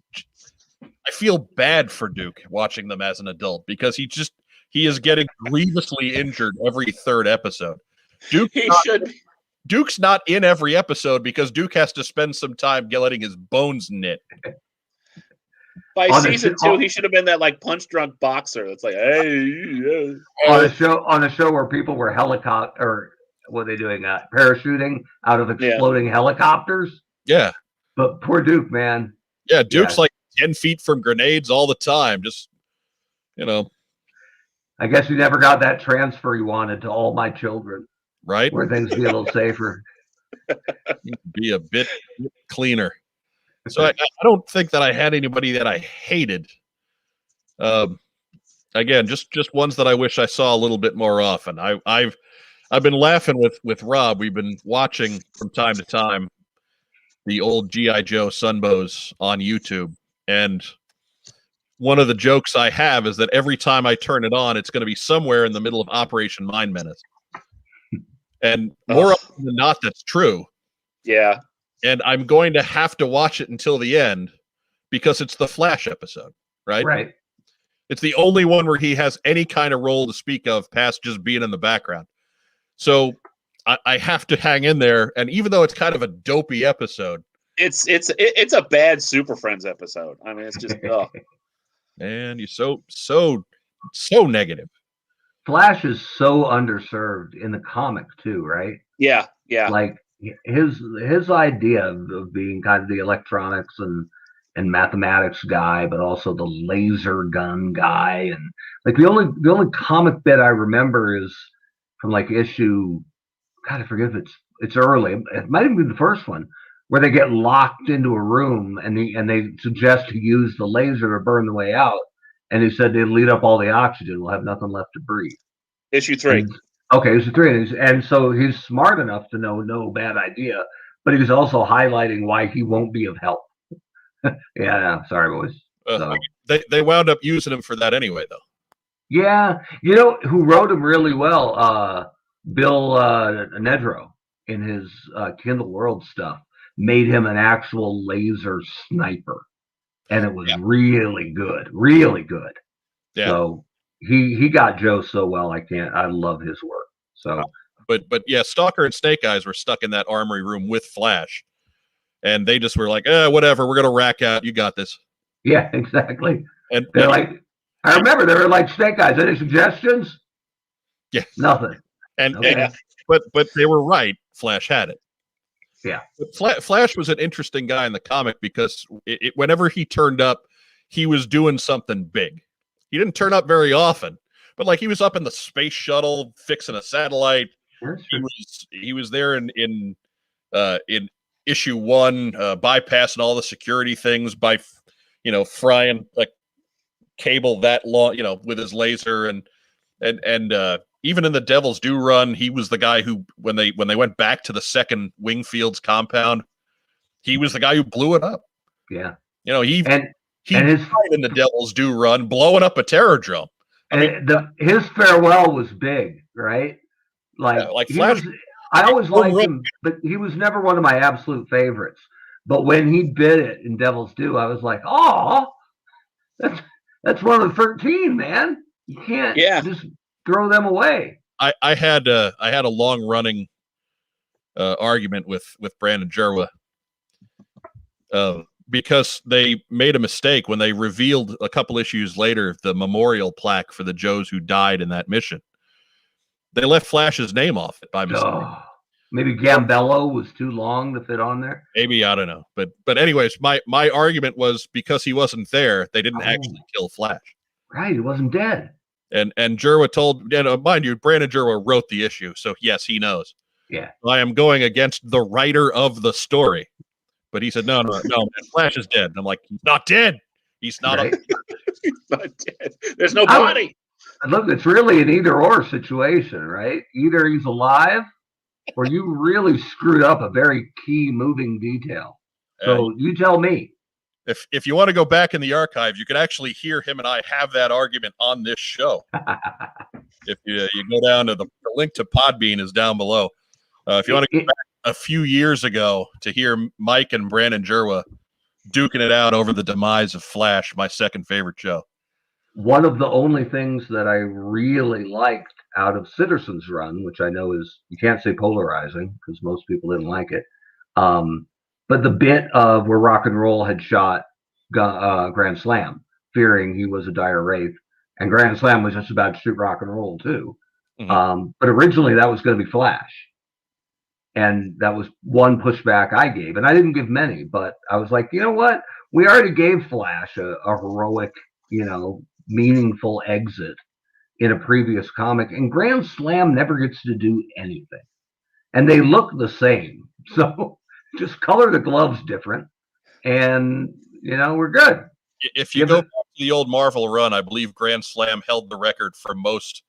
I feel bad for Duke watching them as an adult because he is getting grievously injured every 3rd episode. Duke's not in every episode because Duke has to spend some time letting his bones knit. By season 2, he should have been that like punch drunk boxer that's like, hey. On a show where people were what are they doing? Parachuting out of exploding helicopters. Yeah, but poor Duke, man. Yeah, Duke's like 10 feet from grenades all the time. Just, you know. I guess you never got that transfer you wanted to All My Children. Right. Where things be a little safer. Be a bit cleaner. So I don't think that I had anybody that I hated. Again, just ones that I wish I saw a little bit more often. I've been laughing with Rob. We've been watching from time to time the old G.I. Joe Sunbows on YouTube. And one of the jokes I have is that every time I turn it on, it's going to be somewhere in the middle of Operation Mind Menace. And more Ugh. often than not, that's true. Yeah. And I'm going to have to watch it until the end because it's the Flash episode, right? Right. It's the only one where he has any kind of role to speak of past just being in the background. So I have to hang in there. And even though it's kind of a dopey episode, it's a bad Super Friends episode. I mean, it's just man, you're so negative. Flash is so underserved in the comic too, right? yeah. Like his idea of being kind of the electronics and mathematics guy, but also the laser gun guy, and like the only comic bit I remember is from like issue, God, I forget if it's early. It might even be the first one where they get locked into a room and they suggest to use the laser to burn the way out. And he said they'd lead up all the oxygen. We'll have nothing left to breathe. Issue 3. And, okay, issue 3. And so he's smart enough to know no bad idea, but he was also highlighting why he won't be of help. Yeah, sorry, boys. So. They wound up using him for that anyway, though. Yeah, you know who wrote him really well? Bill Nedro in his Kindle World stuff made him an actual laser sniper, and it was really good, really good. Yeah. So he got Joe so well. I love his work. So, but yeah, Stalker and Snake Eyes were stuck in that armory room with Flash, and they just were like, whatever, we're gonna rack out. You got this. Yeah, exactly. And they're like, I remember they were like, Snake Eyes. Any suggestions? Yeah, nothing. But they were right. Flash had it. Yeah. But Flash was an interesting guy in the comic because whenever he turned up, he was doing something big. He didn't turn up very often, but like he was up in the space shuttle fixing a satellite. He was there in issue 1, bypassing all the security things by frying like cable that long, with his laser and even in the Devil's Due run, he was the guy who, when they went back to the second Wingfield's compound, he was the guy who blew it up. Yeah, he and his fight in the Devil's Due run, blowing up a Terrordrome. His farewell was big, right? Like Flash. I always liked him, but he was never one of my absolute favorites. But when he bit it in Devil's Due, I was like, oh, that's one of the 13, man. You can't just throw them away. I had a long running argument with Brandon Jerwa because they made a mistake when they revealed a couple issues later the memorial plaque for the Joes who died in that mission. They left Flash's name off it by mistake. Maybe Gambello was too long to fit on there. Maybe, I don't know. But anyways, my argument was because he wasn't there, they didn't actually kill Flash. Right, he wasn't dead. And Jerwa told, mind you, Brandon Jerwa wrote the issue, so yes, he knows. Yeah. I am going against the writer of the story. But he said, no, man, Flash is dead. And I'm like, he's not dead. He's not. Right? He's not dead. There's no body. Look, it's really an either-or situation, right? Either he's alive, or you really screwed up a very key moving detail. So you tell me. If you want to go back in the archives, you could actually hear him and I have that argument on this show. If you go down to the link to Podbean is down below. If you want to go back a few years ago to hear Mike and Brandon Jerwa duking it out over the demise of Flash, my second favorite show. One of the only things that I really liked out of Citizen's run, which I know is, you can't say polarizing because most people didn't like it, but the bit of where Rock and Roll had shot Grand Slam, fearing he was a dire wraith, and Grand Slam was just about to shoot Rock and Roll too. Mm-hmm. But originally that was going to be Flash. And that was one pushback I gave. And I didn't give many, but I was like, you know what? We already gave Flash a heroic, meaningful exit in a previous comic. And Grand Slam never gets to do anything. And they look the same. So just color the gloves different. And, we're good. If you go back to the old Marvel run, I believe Grand Slam held the record for most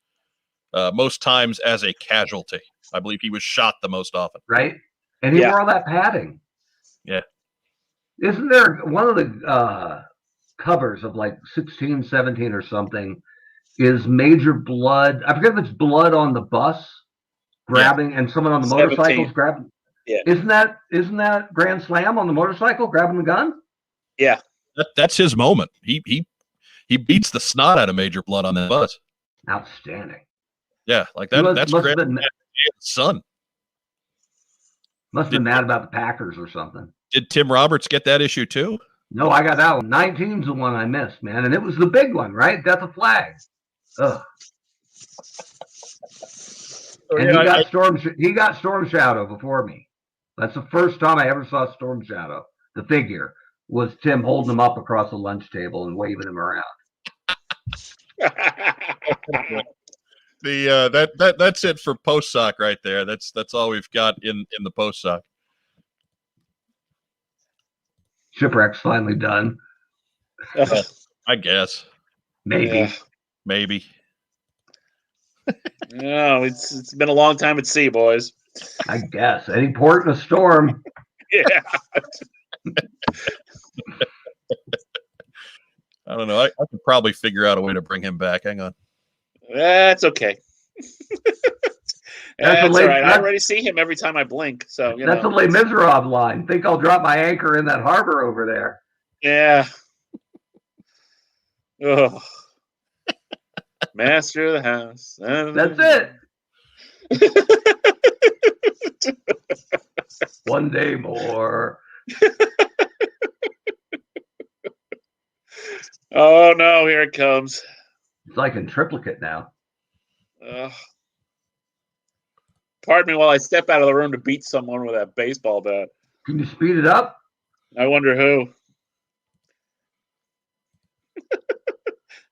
times as a casualty. I believe he was shot the most often. Right? And he wore all that padding. Yeah. Isn't there one of the covers of like 16, 17 or something is Major Blood? I forget if it's Blood on the Bus grabbing, and someone on the 17. motorcycles grabbing. Yeah. Isn't that Grand Slam on the motorcycle grabbing the gun? Yeah. That's his moment. He beats the snot out of Major Blood on that bus. Outstanding. Yeah, like that. That's must Grand have been, son. must have been mad about the Packers or something. Did Tim Roberts get that issue too? No, I got that one. 19's the one I missed, man, and it was the big one, right? Death of Flag. Ugh. And he got Storm Shadow before me. That's the first time I ever saw Storm Shadow. The figure was Tim holding him up across the lunch table and waving him around. That's it for post sock right there. That's all we've got in the post sock. Shipwreck's finally done. I guess. Maybe. Maybe. No, it's been a long time at sea, boys. I guess. Any port in a storm. Yeah. I don't know. I could probably figure out a way to bring him back. Hang on. That's okay. That's all right. I already see him every time I blink. So that's a Les Miserables line. Think I'll drop my anchor in that harbor over there. Yeah. Oh. Master of the house. That's it. One day more. Oh no, here it comes. It's like in triplicate now. Pardon me while I step out of the room to beat someone with that baseball bat. Can you speed it up? I wonder who.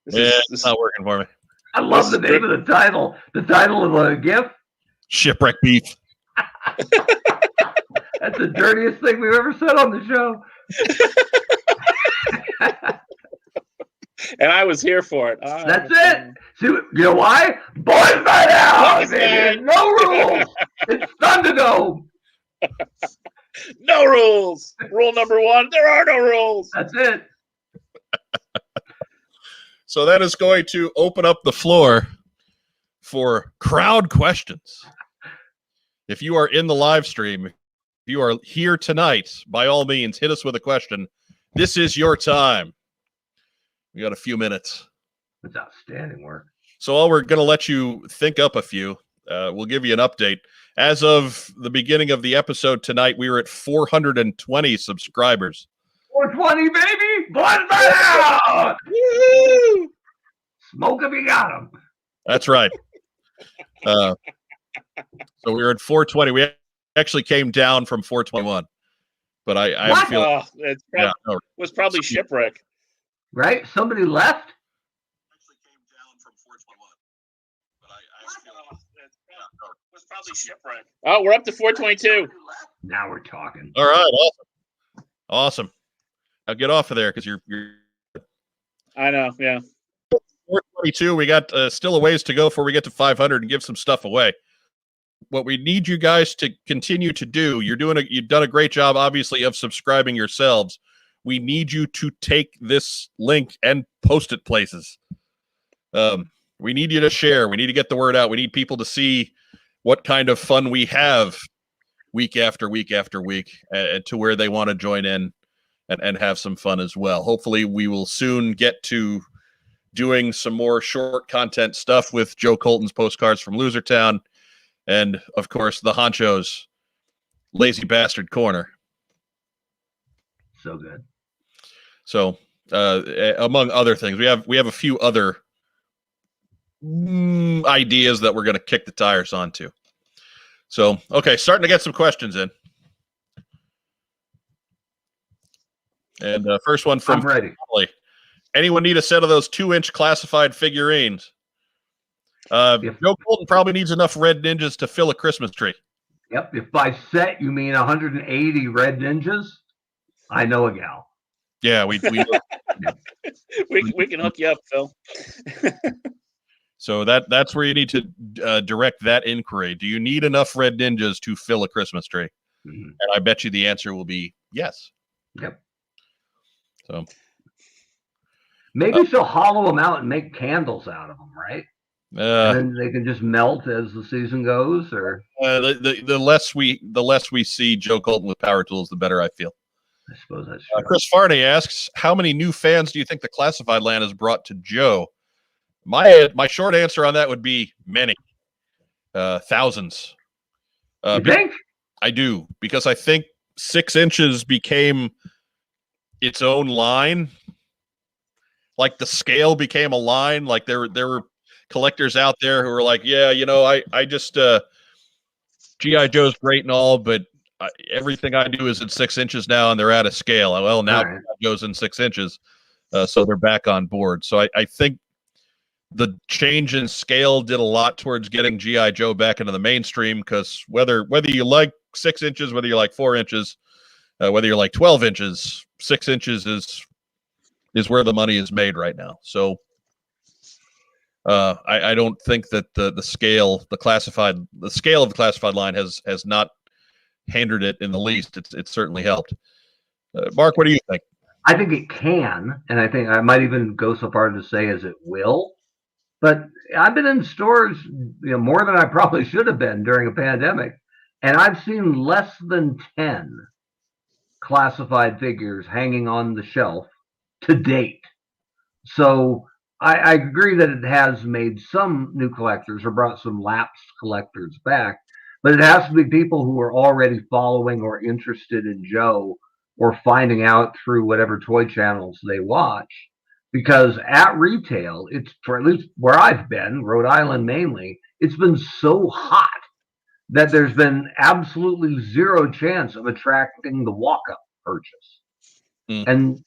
It's not working for me. I love the name of the title. The title of the GIF. Shipwreck Beef. That's the dirtiest thing we've ever said on the show. And I was here for it. That's it. See, you know why? Boys Night Out, baby. No rules. It's Thunderdome. No rules. Rule number 1: there are no rules. That's it. So that is going to open up the floor for crowd questions. If you are in the live stream, if you are here tonight, by all means, hit us with a question. This is your time. We got a few minutes. That's outstanding work. So we're going to let you think up a few. We'll give you an update. As of the beginning of the episode tonight, we were at 420 subscribers. 420, baby! Boys Night Out! Woo! Smoke if you got them. That's right. So we were at 420. We actually came down from 421. But I feel it was probably Shipwreck. Right? Somebody left? Actually came down from 421. But was probably Shipwreck. Oh, we're up to 422. Now we're talking. all right. Awesome. Now get off of there because you're. I know. Yeah. 422. We got still a ways to go before we get to 500 and give some stuff away. What we need you guys to continue to do, you've done a great job, obviously, of subscribing yourselves. We need you to take this link and post it places. We need you to share. We need to get the word out. We need people to see what kind of fun we have week after week after week, and to where they want to join in and have some fun as well. Hopefully, we will soon get to doing some more short content stuff with Joe Colton's postcards from Losertown, and of course the Honcho's Lazy Bastard Corner. So good. So, among other things, we have a few other ideas that we're going to kick the tires onto. So, okay, starting to get some questions in. And first one from I'm ready. Holly. Anyone need a set of those 2-inch classified figurines? Joe Colton probably needs enough red ninjas to fill a Christmas tree. Yep. If by set you mean 180 red ninjas, I know a gal. Yeah, we we can hook you up, Phil. So that's where you need to direct that inquiry. Do you need enough red ninjas to fill a Christmas tree? Mm-hmm. And I bet you the answer will be yes. Yep. So maybe she'll hollow them out and make candles out of them, right? and then they can just melt as the season goes. Or the less we see Joe Colton with power tools, the better I feel. I suppose that's true. Chris Farney asks, how many new fans do you think the classified line has brought to Joe? My short answer on that would be many, thousands. You think? I do, because I think 6 inches became its own line. Like the scale became a line. Like there were collectors out there who were like, yeah, I just G.I. Joe's great and all, but everything I do is in 6 inches now, and they're out of scale. Well, now Right. G.I. Joe's in 6 inches, so they're back on board. So I think the change in scale did a lot towards getting G.I. Joe back into the mainstream, because whether you like 6 inches, whether you like 4 inches, whether you're like 12 inches, 6 inches is where the money is made right now. So I don't think that the scale of the classified line has not hindered it in the least. It's certainly helped. Mark, what do you think? I think it can, and I think I might even go so far to say as it will. But I've been in stores, more than I probably should have been during a pandemic, and I've seen less than 10 classified figures hanging on the shelf to date. So I agree that it has made some new collectors or brought some lapsed collectors back, but it has to be people who are already following or interested in Joe or finding out through whatever toy channels they watch. Because at retail, it's, for at least where I've been, Rhode Island mainly, it's been so hot that there's been absolutely zero chance of attracting the walk-up purchase. And,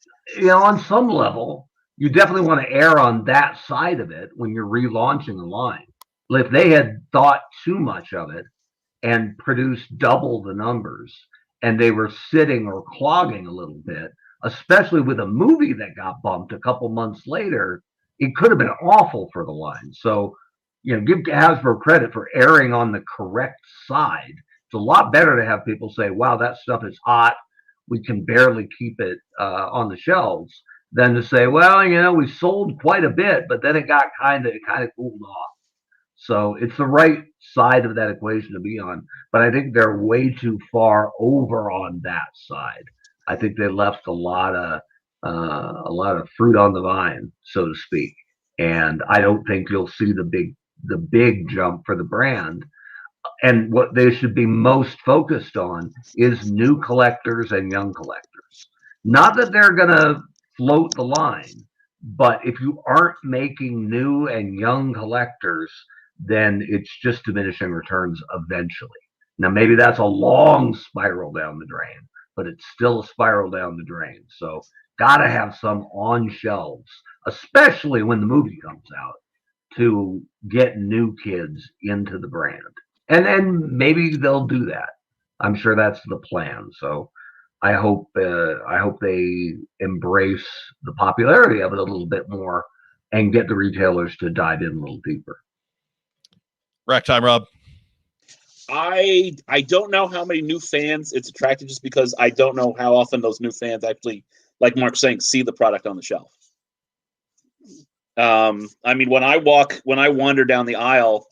on some level, you definitely want to err on that side of it when you're relaunching a line. If they had thought too much of it and produced double the numbers, and they were sitting or clogging a little bit, especially with a movie that got bumped a couple months later, it could have been awful for the line. So, give Hasbro credit for erring on the correct side. It's a lot better to have people say, wow, that stuff is hot, we can barely keep it on the shelves, than to say, well, we sold quite a bit, but then it kind of cooled off. So it's the right side of that equation to be on. But I think they're way too far over on that side. I think they left a lot of fruit on the vine, so to speak. And I don't think you'll see the big jump for the brand. And what they should be most focused on is new collectors and young collectors. Not that they're going to float the line, but if you aren't making new and young collectors, then it's just diminishing returns eventually. Now, maybe that's a long spiral down the drain, but it's still a spiral down the drain. So got to have some on shelves, especially when the movie comes out, to get new kids into the brand. And then maybe they'll do that. I'm sure that's the plan. So I hope they embrace the popularity of it a little bit more and get the retailers to dive in a little deeper. Rack time, Rob. I don't know how many new fans it's attracted, just because I don't know how often those new fans actually, like Mark's saying, see the product on the shelf. I mean, when I wander down the aisle,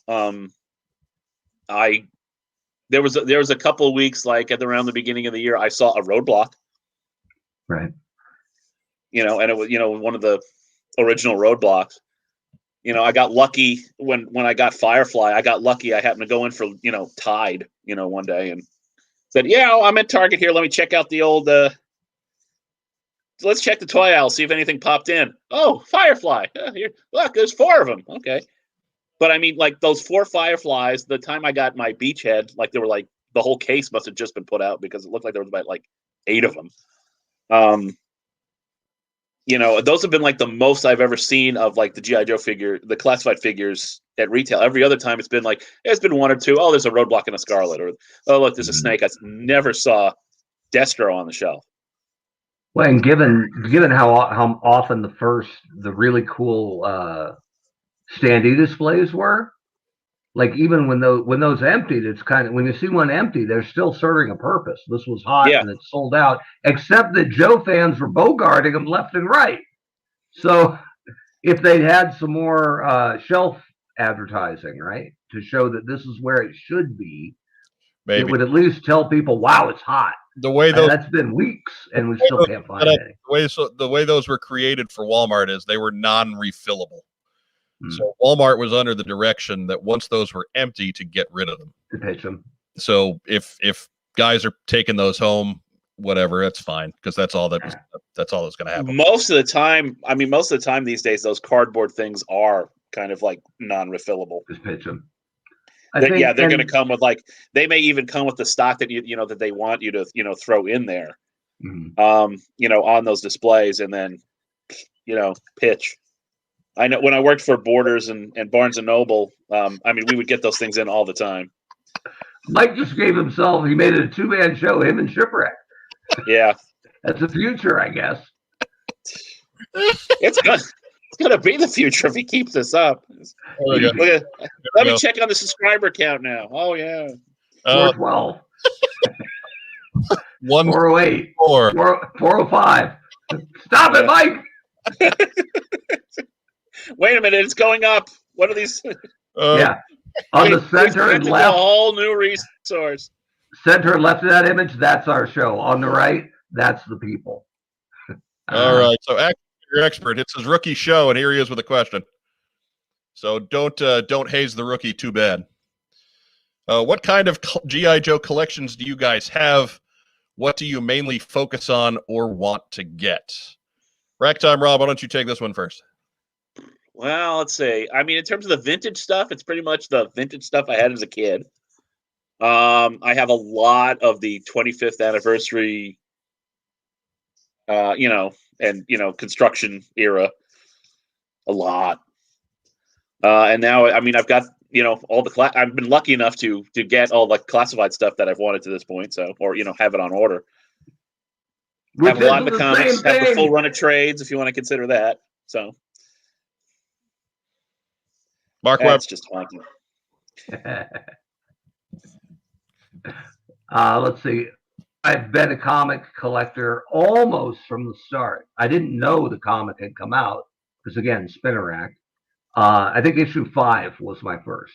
there was a couple of weeks, like around the beginning of the year, I saw a Roadblock. Right. And it was, one of the original Roadblocks. I got lucky when I got Firefly. I got lucky. I happened to go in for, Tide, one day, and said, yeah, I'm at Target here. Let me check out the old, let's check the toy aisle, see if anything popped in. Oh, Firefly. Here, look, there's 4 of them. Okay. But I mean, like those 4 Fireflies, the time I got my Beachhead, like they were like, the whole case must have just been put out, because it looked like there was about like 8 of them. Those have been like the most I've ever seen of like the G.I. Joe figure, the classified figures at retail. Every other time it's been 1 or 2. Oh, there's a Roadblock and a Scarlet, or oh, look, there's a Snake. I never saw Destro on the shelf. Well, and given how often the really cool standee displays were, like even when those emptied, it's kind of, when you see one empty, they're still serving a purpose. This was hot and it sold out, except that Joe fans were bogarting them left and right. So if they'd had some more shelf advertising, right? To show that this is where it should be. Maybe It would at least tell people, wow, it's hot. the way those That's been weeks and we still can't find any. the way those were created for Walmart is they were non-refillable. Mm. So Walmart was under the direction that once those were empty, to get rid of them. To pitch them. So if guys are taking those home, whatever, that's fine, because that's all that's going to happen. Most of the time these days, those cardboard things are kind of like non-refillable. Just pitch them. They're going to come with they may even come with the stock that you know that they want you to throw in there, on those displays, and then pitch. I know when I worked for Borders and Barnes and Noble, we would get those things in all the time. Mike just gave himself, he made it a 2-man show, him and Shipwreck. Yeah. That's the future, I guess. It's going to be the future if he keeps this up. Let me check on the subscriber count now. Oh, yeah. 412. 408. 405. Stop it, Mike. Wait a minute. It's going up. What are these? Yeah. On the center and left. A whole new resource. Center and left of that image, that's our show. On the right, that's the people. All right. So your expert, it's his rookie show, and here he is with a question. So don't haze the rookie too bad. What kind of G.I. Joe collections do you guys have? What do you mainly focus on or want to get? Ragtime Rob, why don't you take this one first? Well, let's see. In terms of the vintage stuff, it's pretty much the vintage stuff I had as a kid. I have a lot of the 25th anniversary, construction era, a lot. And now, I've got, all the I've been lucky enough to get all the classified stuff that I've wanted to this point. So, or, have it on order. Have a lot of the comics, have the full run of trades, if you want to consider that. So. Mark Webb. That's just honky. Let's see. I've been a comic collector almost from the start. I didn't know the comic had come out because, again, Spinner Rack. I think issue 5 was my first.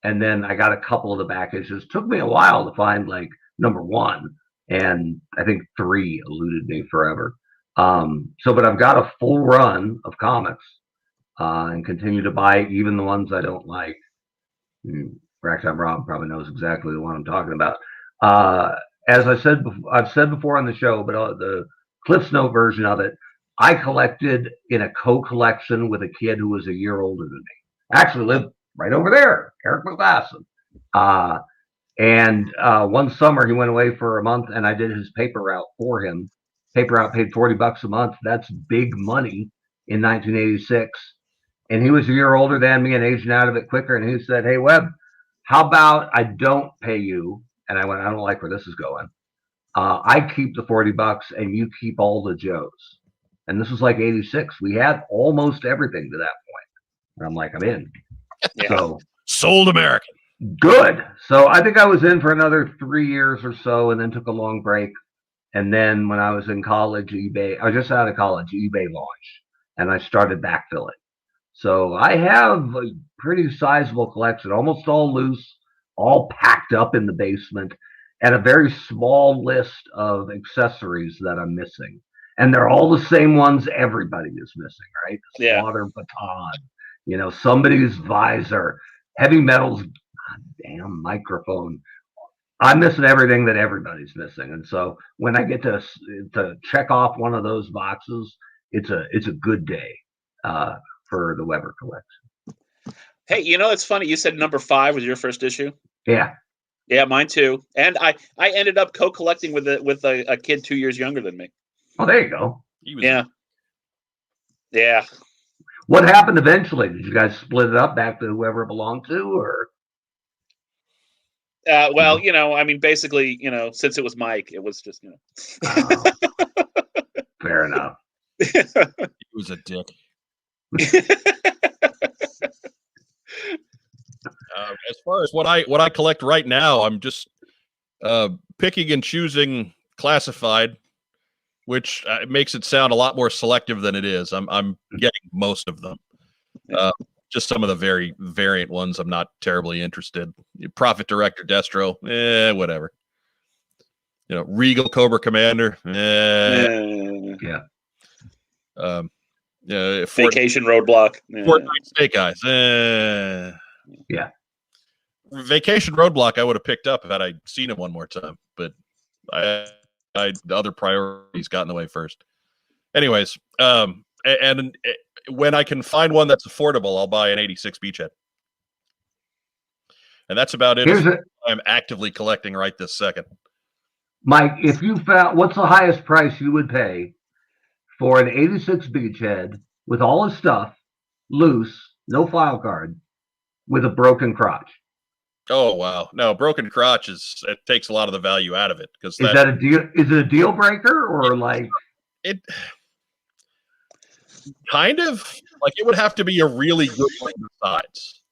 And then I got a couple of the back issues. Took me a while to find number 1. And I think 3 eluded me forever. But I've got a full run of comics. And continue to buy even the ones I don't like. Ragtime Rob probably knows exactly the one I'm talking about. As I've said before on the show, but the Cliff's Note version of it, I collected in a co-collection with a kid who was a year older than me. Actually lived right over there, Eric McGlasson. And one summer he went away for a month, and I did his paper route for him. Paper route paid $40 a month. That's big money in 1986. And he was a year older than me and aging out of it quicker. And he said, "Hey, Webb, how about I don't pay you?" And I went, "I don't like where this is going. I keep the $40 and you keep all the Joes." And this was like 86. We had almost everything to that point. And I'm like, I'm in. Yeah. So sold American. Good. So I think I was in for another 3 years or so and then took a long break. And then when I was in college, I was just out of college, eBay launched. And I started backfilling. So I have a pretty sizable collection, almost all loose, all packed up in the basement, and a very small list of accessories that I'm missing. And they're all the same ones everybody is missing, right? The slaughter baton, somebody's visor, heavy metal's goddamn microphone. I'm missing everything that everybody's missing. And so when I get to check off one of those boxes, it's a good day. For the Weber collection. Hey, it's funny. You said number 5 was your first issue. Yeah. Yeah, mine too. And I ended up co-collecting with a kid 2 years younger than me. Oh, there you go. Yeah. What happened eventually? Did you guys split it up back to whoever it belonged to, or? Well, basically, since it was Mike, it was just, Oh, fair enough. He was a dick. As far as what I collect right now, I'm just picking and choosing classified, which makes it sound a lot more selective than it is. I'm getting most of them. Just some of the very variant ones, I'm not terribly interested. Prophet Director Destro, whatever. Regal Cobra Commander, Yeah. Vacation Roadblock. Fortnite Snake Eyes, Yeah. Vacation Roadblock I would have picked up had I seen it one more time, but the other priorities got in the way first. Anyways, and when I can find one that's affordable, I'll buy an 86 Beachhead. And that's about it. I'm actively collecting right this second. Mike, if you found, what's the highest price you would pay for an 86 Beachhead with all his stuff, loose, no file card, with a broken crotch? Oh, wow. No, broken crotch it takes a lot of the value out of it. Because is that a deal? Is it a deal breaker or like it? Kind of like it would have to be a really good one besides.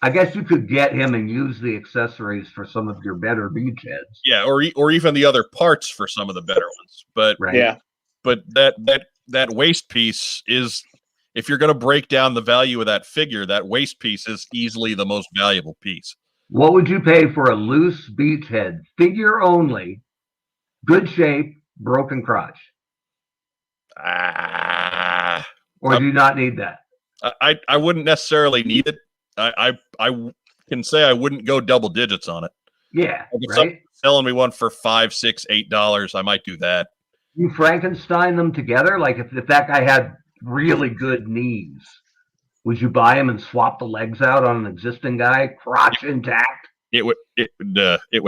I guess you could get him and use the accessories for some of your better beachheads. Yeah, or even the other parts for some of the better ones. But right. But that waist piece is, if you're going to break down the value of that figure, that waist piece is easily the most valuable piece. What would you pay for a loose beachhead, figure only, good shape, broken crotch? Or do you not need that? I wouldn't necessarily need it. I can say I wouldn't go double digits on it. Yeah, if right. Selling me one for $5, $6, $8, I might do that. You Frankenstein them together, like if that guy had really good knees, would you buy him and swap the legs out on an existing guy, crotch intact? It would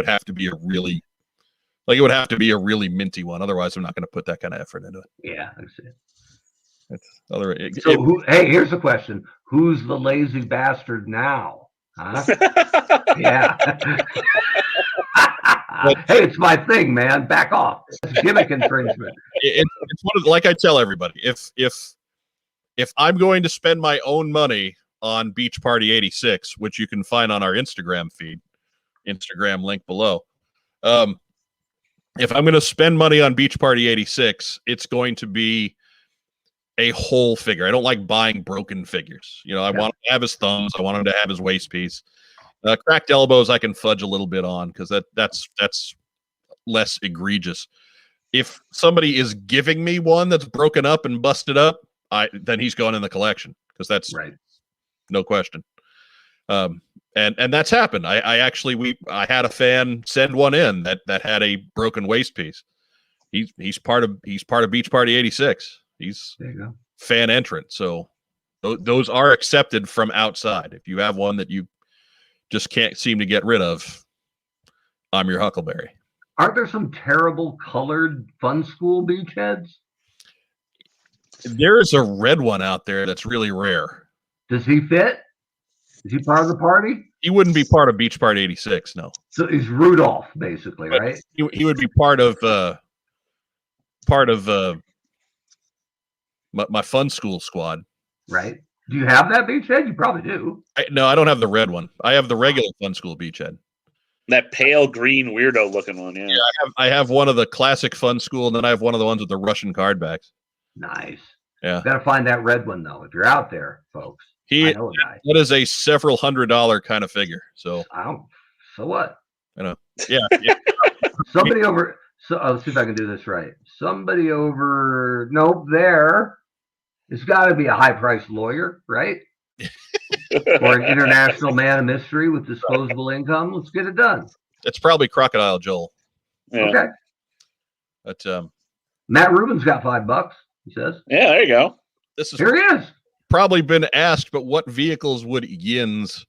have to be a really minty one. Otherwise, I'm not going to put that kind of effort into it. Yeah, I see it. Hey, here's a question: who's the lazy bastard now? Huh? Yeah. Hey, it's my thing, man. Back off. It's gimmick infringement. It's one of, like I tell everybody, if I'm going to spend my own money on Beach Party 86, which you can find on our Instagram feed, Instagram link below. If I'm going to spend money on Beach Party 86, it's going to be a whole figure. I don't like buying broken figures. I want him to have his thumbs. I want him to have his waist piece. Cracked elbows, I can fudge a little bit on because that's less egregious. If somebody is giving me one that's broken up and busted up, then he's going in the collection because that's right. No question. And that's happened. I had a fan send one in that had a broken waist piece. He's part of Beach Party 86. He's fan entrant. So those are accepted from outside. If you have one that you just can't seem to get rid of, I'm your Huckleberry. Aren't there some terrible colored Fun School beachheads? There is a red one out there that's really rare. Does he fit? Is he part of the party? He wouldn't be part of Beach Party 86, no. So he's Rudolph, basically, but right? He would be part of my Fun School squad. Right. Do you have that beachhead? You probably do. No, I don't have the red one. I have the regular Fun School beachhead. That pale green weirdo looking one, yeah. I have one of the classic Fun School, and then I have one of the ones with the Russian card backs. Nice. Yeah. Got to find that red one, though, if you're out there, folks. I know a guy. That is a several $100 kind of figure. So so what? I know. Yeah. Somebody over. So let's see if I can do this right. Somebody over. Nope. There. It's got to be a high-priced lawyer, right? Or an international man of mystery with disposable income. Let's get it done. It's probably Crocodile Joel. Yeah. Okay. But Matt Rubin's got $5. He says. Yeah, there you go. Here he is. Probably been asked, but what vehicles would Yins?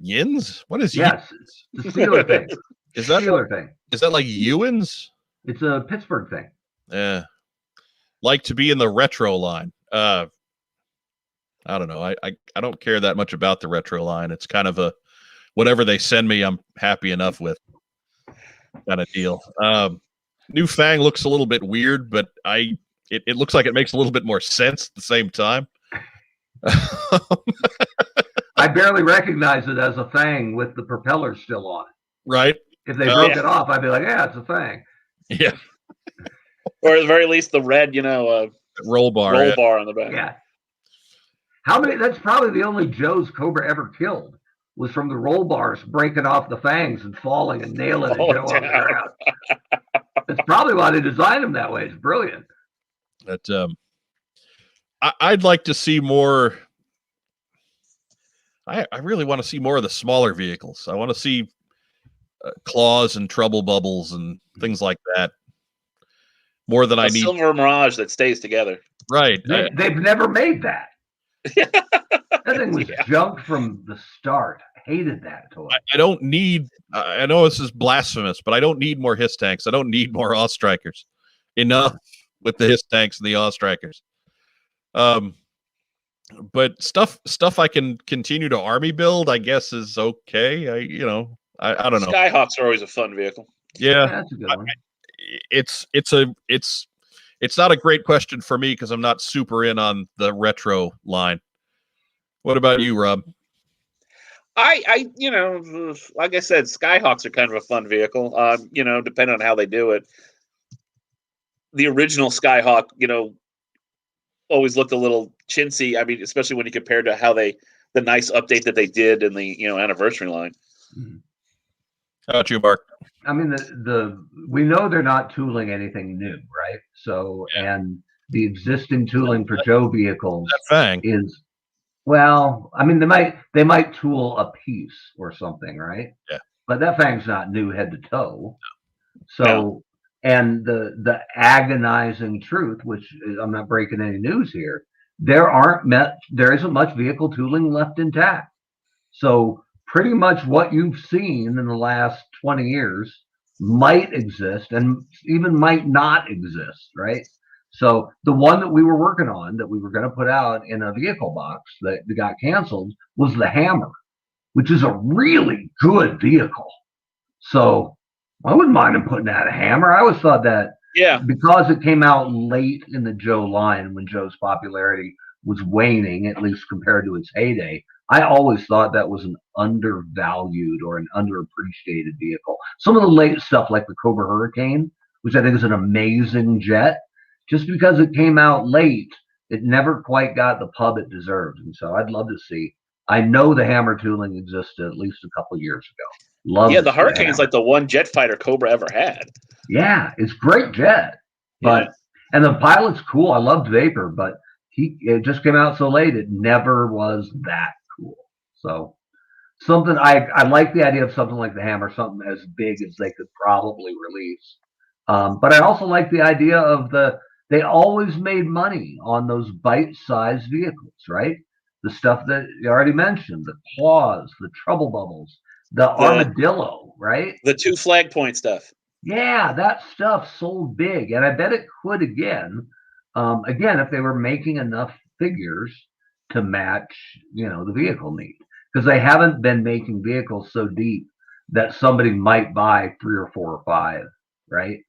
Yins? What is Yins? The Steeler thing. Is that Steeler thing? Is that like Ewins? It's a Pittsburgh thing. Yeah. Like to be in the retro line. I don't know. I don't care that much about the retro line. It's kind of a whatever they send me, I'm happy enough with kind of deal. New Fang looks a little bit weird, but it looks like it makes a little bit more sense at the same time. I barely recognize it as a Fang with the propeller still on it. Right. If they broke it off, I'd be like, yeah, it's a Fang. Yeah. Or at the very least, the red, roll bar yeah. on the back. Yeah. How many? That's probably the only Joe's Cobra ever killed was from the roll bars breaking off the fangs and falling and nailing a Falling Joe on the down. ground. That's probably why they designed them that way. It's brilliant. But I'd like to see more. I really want to see more of the smaller vehicles. I want to see claws and trouble bubbles and things like that. More than I need. Silver Mirage that stays together. Right. They've never made that. That thing was Yeah. junk from the start. I hated that toy. I don't need. I know this is blasphemous, but I don't need more HISS tanks. I don't need more Oz Strikers. Enough with the HISS tanks and the Oz Strikers. But stuff I can continue to army build, I guess, is okay. I don't know. Skyhawks are always a fun vehicle. Yeah, That's a good one. It's not a great question for me because I'm not super in on the retro line. What about you, Rob? I like I said, Skyhawks are kind of a fun vehicle. Depending on how they do it. The original Skyhawk, always looked a little chintzy. I mean, especially when you compare to how the nice update that they did in the anniversary line. How about you, Mark? I mean, we know they're not tooling anything new, right? So, and the existing tooling for Joe vehicles That Fang is, well, I mean, they might tool a piece or something, right? Yeah. But that Fang's not new head to toe. So, No. and the agonizing truth, which I'm not breaking any news here, there isn't much vehicle tooling left intact. So pretty much what you've seen in the last 20 years might exist and even might not exist, right? So the one that we were working on that we were going to put out in a vehicle box that got canceled was the Hammer, which is a really good vehicle. So I wouldn't mind him putting out a Hammer. I always thought that because it came out late in the Joe line when Joe's popularity was waning, at least compared to its heyday, I always thought that was an undervalued or an underappreciated vehicle. Some of the late stuff like the Cobra Hurricane, which I think is an amazing jet, just because it came out late, it never quite got the pub it deserved. And so I'd love to see. I know the Hammer tooling existed at least a couple of years ago. The Hurricane's like the one jet fighter Cobra ever had. Yeah, it's great jet. But and the pilot's cool. I loved Vapor, but it just came out so late it never was that cool. So something I like the idea of something like the Hammer, something as big as they could probably release. But I also like the idea of they always made money on those bite-sized vehicles, right? The stuff that you already mentioned, the claws, the trouble bubbles, the armadillo, right? The 2 flag point stuff. Yeah, that stuff sold big, and I bet it could again. Again, if they were making enough figures to match, the vehicle need, because they haven't been making vehicles so deep that somebody might buy 3 or 4 or 5, right?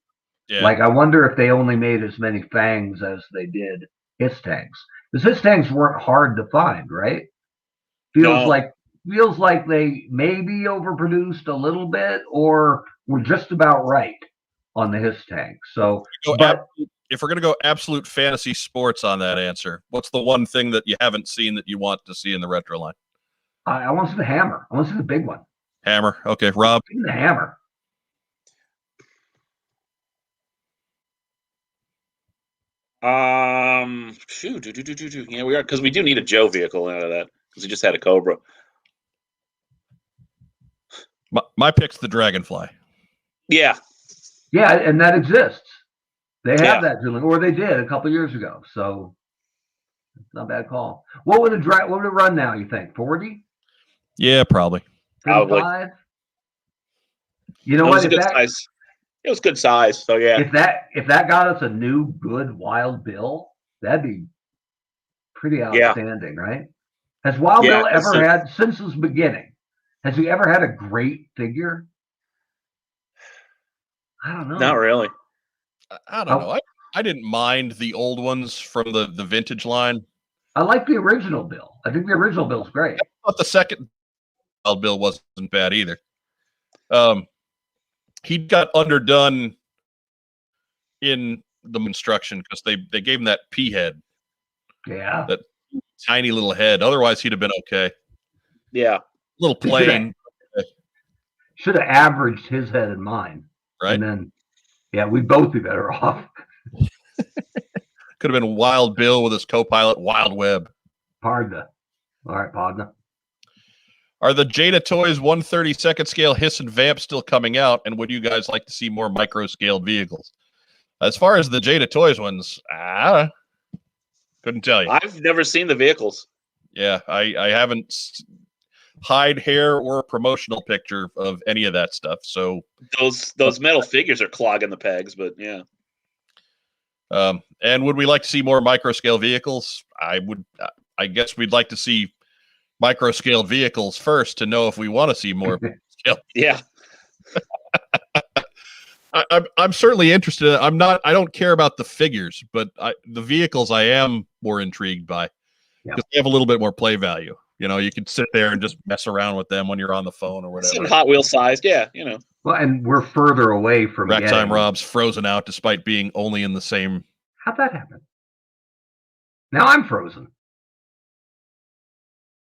Yeah. Like, I wonder if they only made as many Fangs as they did HISS tanks, because HISS tanks weren't hard to find, right? Feels like they maybe overproduced a little bit or were just about right on the HISS tank. So, if we're going to go absolute fantasy sports on that answer, what's the one thing that you haven't seen that you want to see in the retro line? I want to see the Hammer. I want to see the big one. Hammer. Okay, Rob. The Hammer. Yeah, we are, because we do need a Joe vehicle out of that because we just had a Cobra. My pick's the Dragonfly. Yeah, and that exists. They have that tooling, or they did a couple years ago. So it's not a bad call. What would it run now? You think 40? Yeah, probably. 35? You know what? It was good size. So yeah. If that got us a new good Wild Bill, that'd be pretty outstanding, right? Has Wild Bill ever had, since his beginning, has he ever had a great figure? I don't know. Not really. I don't know. I didn't mind the old ones from the vintage line. I like the original Bill. I think the original Bill's great. I thought the second Wild Bill wasn't bad either. He got underdone in the construction because they gave him that P head. Yeah. That tiny little head. Otherwise, he'd have been okay. Yeah. Little plain. Should have averaged his head and mine. Right. And then, yeah, we'd both be better off. Could have been Wild Bill with his co-pilot Wild Web. Pardon. All right, Podna. Are the Jada Toys 1/32 scale hiss and vamp still coming out? And would you guys like to see more micro scaled vehicles? As far as the Jada Toys ones, couldn't tell you. I've never seen the vehicles. Yeah, I haven't hide hair or promotional picture of any of that stuff. So those metal figures are clogging the pegs, but yeah. And would we like to see more micro scale vehicles? I guess we'd like to see micro scale vehicles first to know if we want to see more scale. Yeah. I'm certainly interested. I don't care about the figures, but the vehicles I am more intrigued by because they have a little bit more play value. You know, you can sit there and just mess around with them when you're on the phone or whatever. Some Hot Wheel sized, yeah, you know. Well, and we're further away from Racktime Rob's frozen out despite being only in the same. How'd that happen? Now I'm frozen.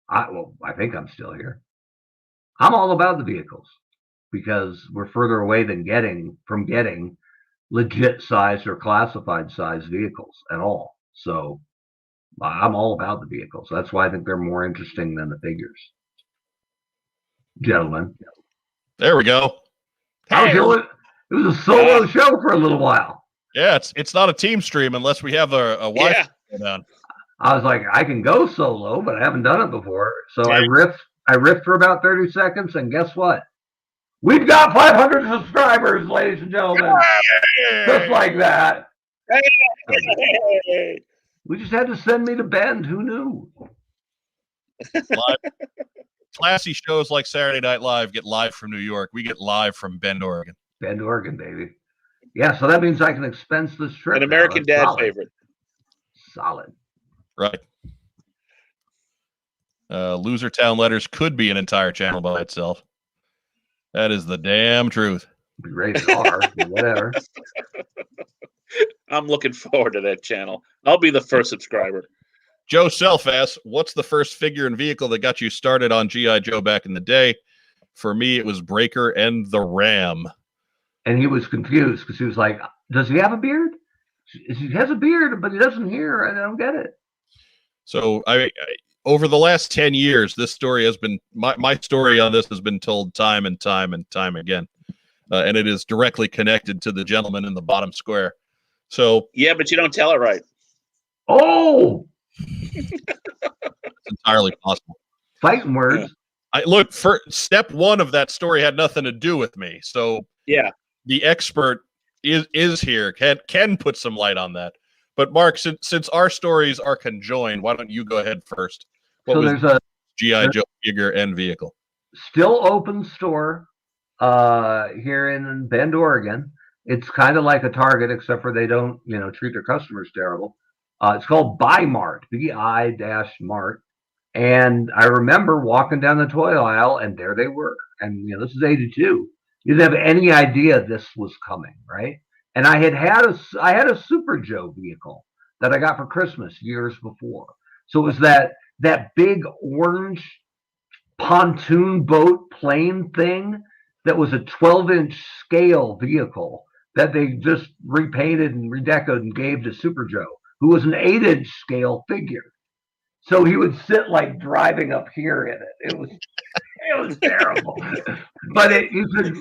I think I'm still here. I'm all about the vehicles because we're further away than getting legit sized or classified sized vehicles at all. So I'm all about the vehicles. That's why I think they're more interesting than the figures. Gentlemen. There we go. It was a solo show for a little while. Yeah, it's not a team stream unless we have a Wi-Fi down. I was like, I can go solo, but I haven't done it before. So I riffed for about 30 seconds, and guess what? We've got 500 subscribers, ladies and gentlemen. Just like that. Hey. We just had to send me to Bend. Who knew? Classy shows like Saturday Night Live get live from New York. We get live from Bend, Oregon. Bend, Oregon, baby. Yeah, so that means I can expense this trip. An American Dad favorite. Solid. Right. Loser Town Letters could be an entire channel by itself. That is the damn truth. Be rated R, whatever. I'm looking forward to that channel. I'll be the first subscriber. Joe Self asks, what's the first figure and vehicle that got you started on G.I. Joe back in the day? For me, it was Breaker and the Ram. And he was confused because he was like, does he have a beard? He has a beard, but he doesn't hear. I don't get it. So I over the last 10 years, this story has been, my story on this has been told time and time and time again. And it is directly connected to the gentleman in the bottom square. So yeah, but you don't tell it right. Oh, it's entirely possible. Fighting words. Look, for step one of that story had nothing to do with me. So yeah, the expert is here, can put some light on that. But Mark, since our stories are conjoined, why don't you go ahead first? What was there's a G.I. Joe figure and vehicle? Still open store here in Bend, Oregon. It's kind of like a Target, except for they don't, treat their customers terrible. It's called Bi-Mart, BI-Mart. And I remember walking down the toy aisle, and there they were. And this is 82. You didn't have any idea this was coming, right? And I had a Super Joe vehicle that I got for Christmas years before. So it was that big orange pontoon boat plane thing that was a 12-inch scale vehicle that they just repainted and redecorated and gave to Super Joe, who was an 8-inch scale figure. So he would sit like driving up here in it. It was terrible. But you could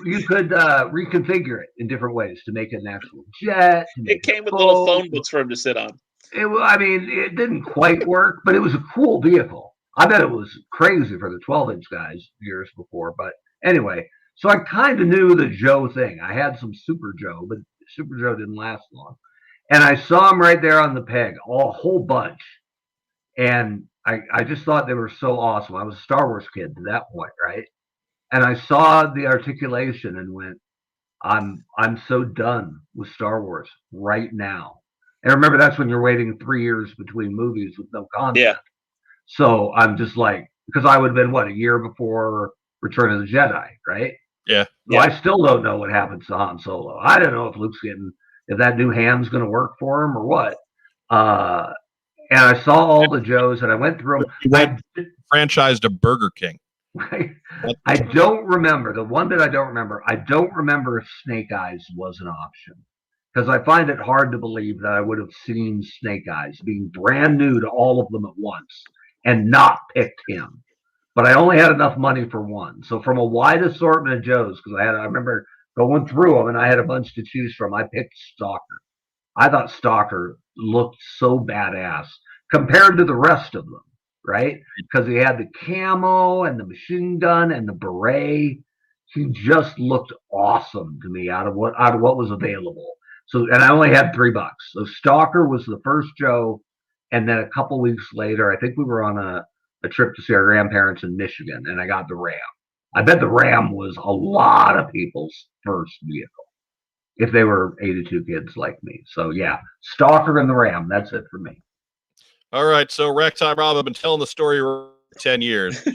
reconfigure it in different ways to make it an actual jet. It came with little phone books for him to sit on. It didn't quite work, but it was a cool vehicle. I bet it was crazy for the 12-inch guys years before. But anyway, so I kind of knew the Joe thing. I had some Super Joe, but Super Joe didn't last long. And I saw him right there on the peg, a whole bunch. And I just thought they were so awesome. I was a Star Wars kid to that point, right? And I saw the articulation and went, I'm so done with Star Wars right now. And remember, that's when you're waiting 3 years between movies with no content. Yeah. So I'm just like, because I would have been, a year before Return of the Jedi, right? Yeah. So I still don't know what happens to Han Solo. I don't know if Luke's if that new hand's going to work for him or what. And I saw all the Joes, and I went through You them. went franchised to Burger King. I don't remember. The one that I don't remember if Snake Eyes was an option. Because I find it hard to believe that I would have seen Snake Eyes being brand new to all of them at once and not picked him. But I only had enough money for one. So from a wide assortment of Joes, because I remember going through them and I had a bunch to choose from, I picked Stalker. I thought Stalker looked so badass compared to the rest of them, right? Because he had the camo and the machine gun and the beret. He just looked awesome to me out of what was available. So, and I only had $3. So Stalker was the first Joe, and then a couple weeks later, I think we were on a trip to see our grandparents in Michigan, and I got the Ram. I bet the Ram was a lot of people's first vehicle if they were 82 kids like me. So yeah, Stalker and the Ram. That's it for me. All right. So Ragtime Rob, I've been telling the story for 10 years.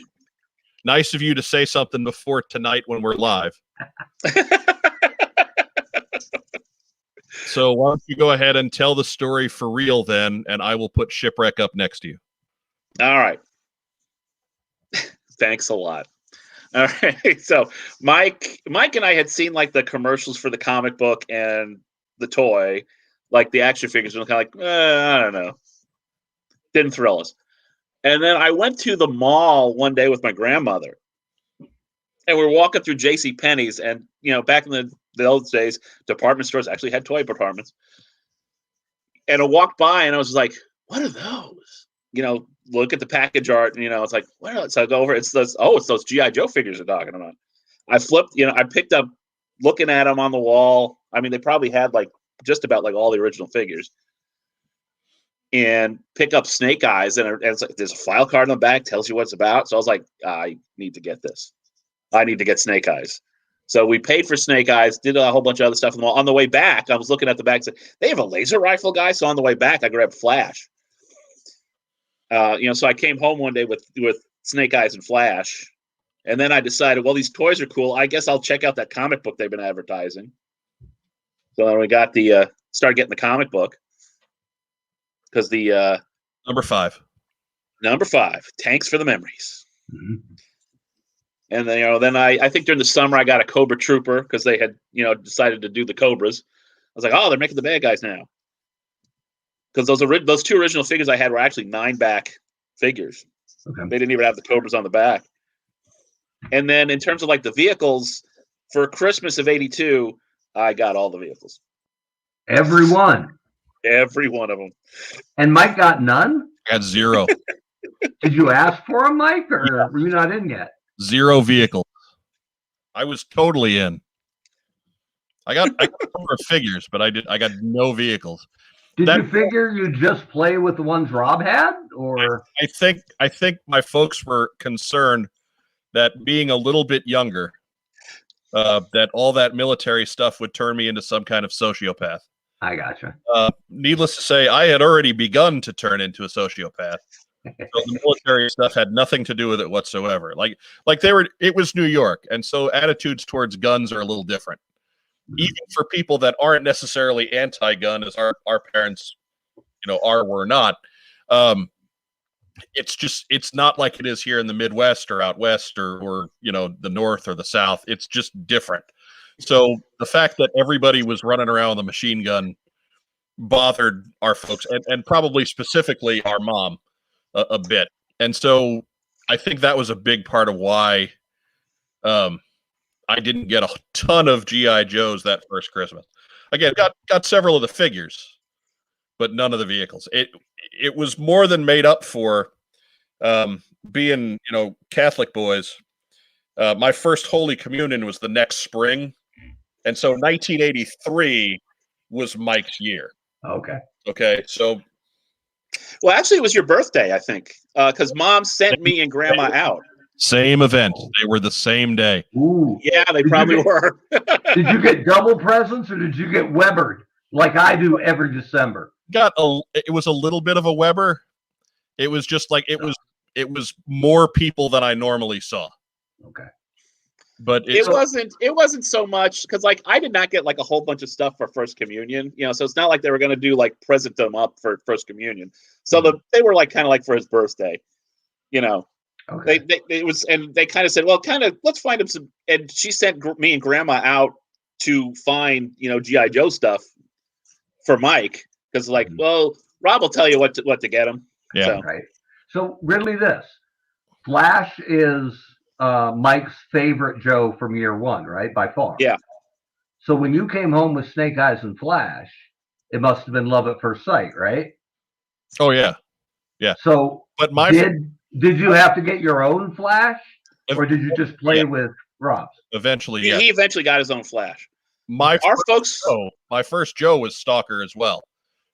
Nice of you to say something before tonight when we're live. So why don't you go ahead and tell the story for real then, and I will put Shipwreck up next to you. All right. Thanks a lot. All right. So Mike and I had seen like the commercials for the comic book and the toy, like the action figures, and kind of like, I don't know. Didn't thrill us. And then I went to the mall one day with my grandmother, and we were walking through JCPenney's, and back in the old days, department stores actually had toy departments. And I walked by, and I was like, "What are those?" Look at the package art, and it's like, what else? So I go over, it's those G.I. Joe figures they're talking about. I flipped, I picked up, looking at them on the wall. I mean, they probably had like just about like all the original figures. And pick up Snake Eyes, and it's like there's a file card on the back, tells you what it's about. So I was like, I need to get this. I need to get Snake Eyes. So we paid for Snake Eyes, did a whole bunch of other stuff in the mall. On the way back, I was looking at the back and said, they have a laser rifle guy. So on the way back, I grabbed Flash. So I came home one day with Snake Eyes and Flash, and then I decided, well, these toys are cool. I guess I'll check out that comic book they've been advertising. So then we got started getting the comic book because the Number 5, Tanks for the Memories. Mm-hmm. And then I think during the summer I got a Cobra Trooper because they had decided to do the Cobras. I was like, oh, they're making the bad guys now. Because those two original figures I had were actually 9-back figures. Okay. They didn't even have the Cobras on the back. And then in terms of like the vehicles, for Christmas of '82, I got all the vehicles. Every one of them. And Mike got none? I got 0. Did you ask for them, Mike, or were you not in yet? 0 vehicles. I was totally in. I got a number of figures, but I got no vehicles. Did you figure you'd just play with the ones Rob had, or? I think my folks were concerned that being a little bit younger, that all that military stuff would turn me into some kind of sociopath. I gotcha. Needless to say, I had already begun to turn into a sociopath. So the military stuff had nothing to do with it whatsoever. It was New York, and so attitudes towards guns are a little different. Even for people that aren't necessarily anti-gun, as our parents, were not. It's not like it is here in the Midwest or out west or the North or the South. It's just different. So the fact that everybody was running around with a machine gun bothered our folks, and probably specifically our mom a bit. And so I think that was a big part of why I didn't get a ton of G.I. Joes that first Christmas. Again, got several of the figures, but none of the vehicles. It was more than made up for being, Catholic boys. My first Holy Communion was the next spring. And so 1983 was Mike's year. Okay. So. Well, actually, it was your birthday, I think, because Mom sent me and Grandma out. Same event. They were the same day. Ooh. Yeah, they probably were. Did you get double presents, or did you get Webered like I do every December? It was a little bit of a Weber. It was just like it was more people than I normally saw. Okay. But it wasn't so much because like I did not get like a whole bunch of stuff for First Communion, so it's not like they were going to do like present them up for First Communion. So they were like kind of like for his birthday, Okay. It was, and they kind of said, well, let's find him some. And she sent me and Grandma out to find GI Joe stuff for Mike because like, well, Rob will tell you what to get him. Yeah. So. Right. So riddle me this: Flash is Mike's favorite Joe from year one, right? By far. Yeah. So when you came home with Snake Eyes and Flash, it must have been love at first sight, right? Oh yeah, yeah. So, but did you have to get your own Flash, or did you just play with Rob's? Eventually, he eventually got his own Flash. My first Joe was Stalker as well,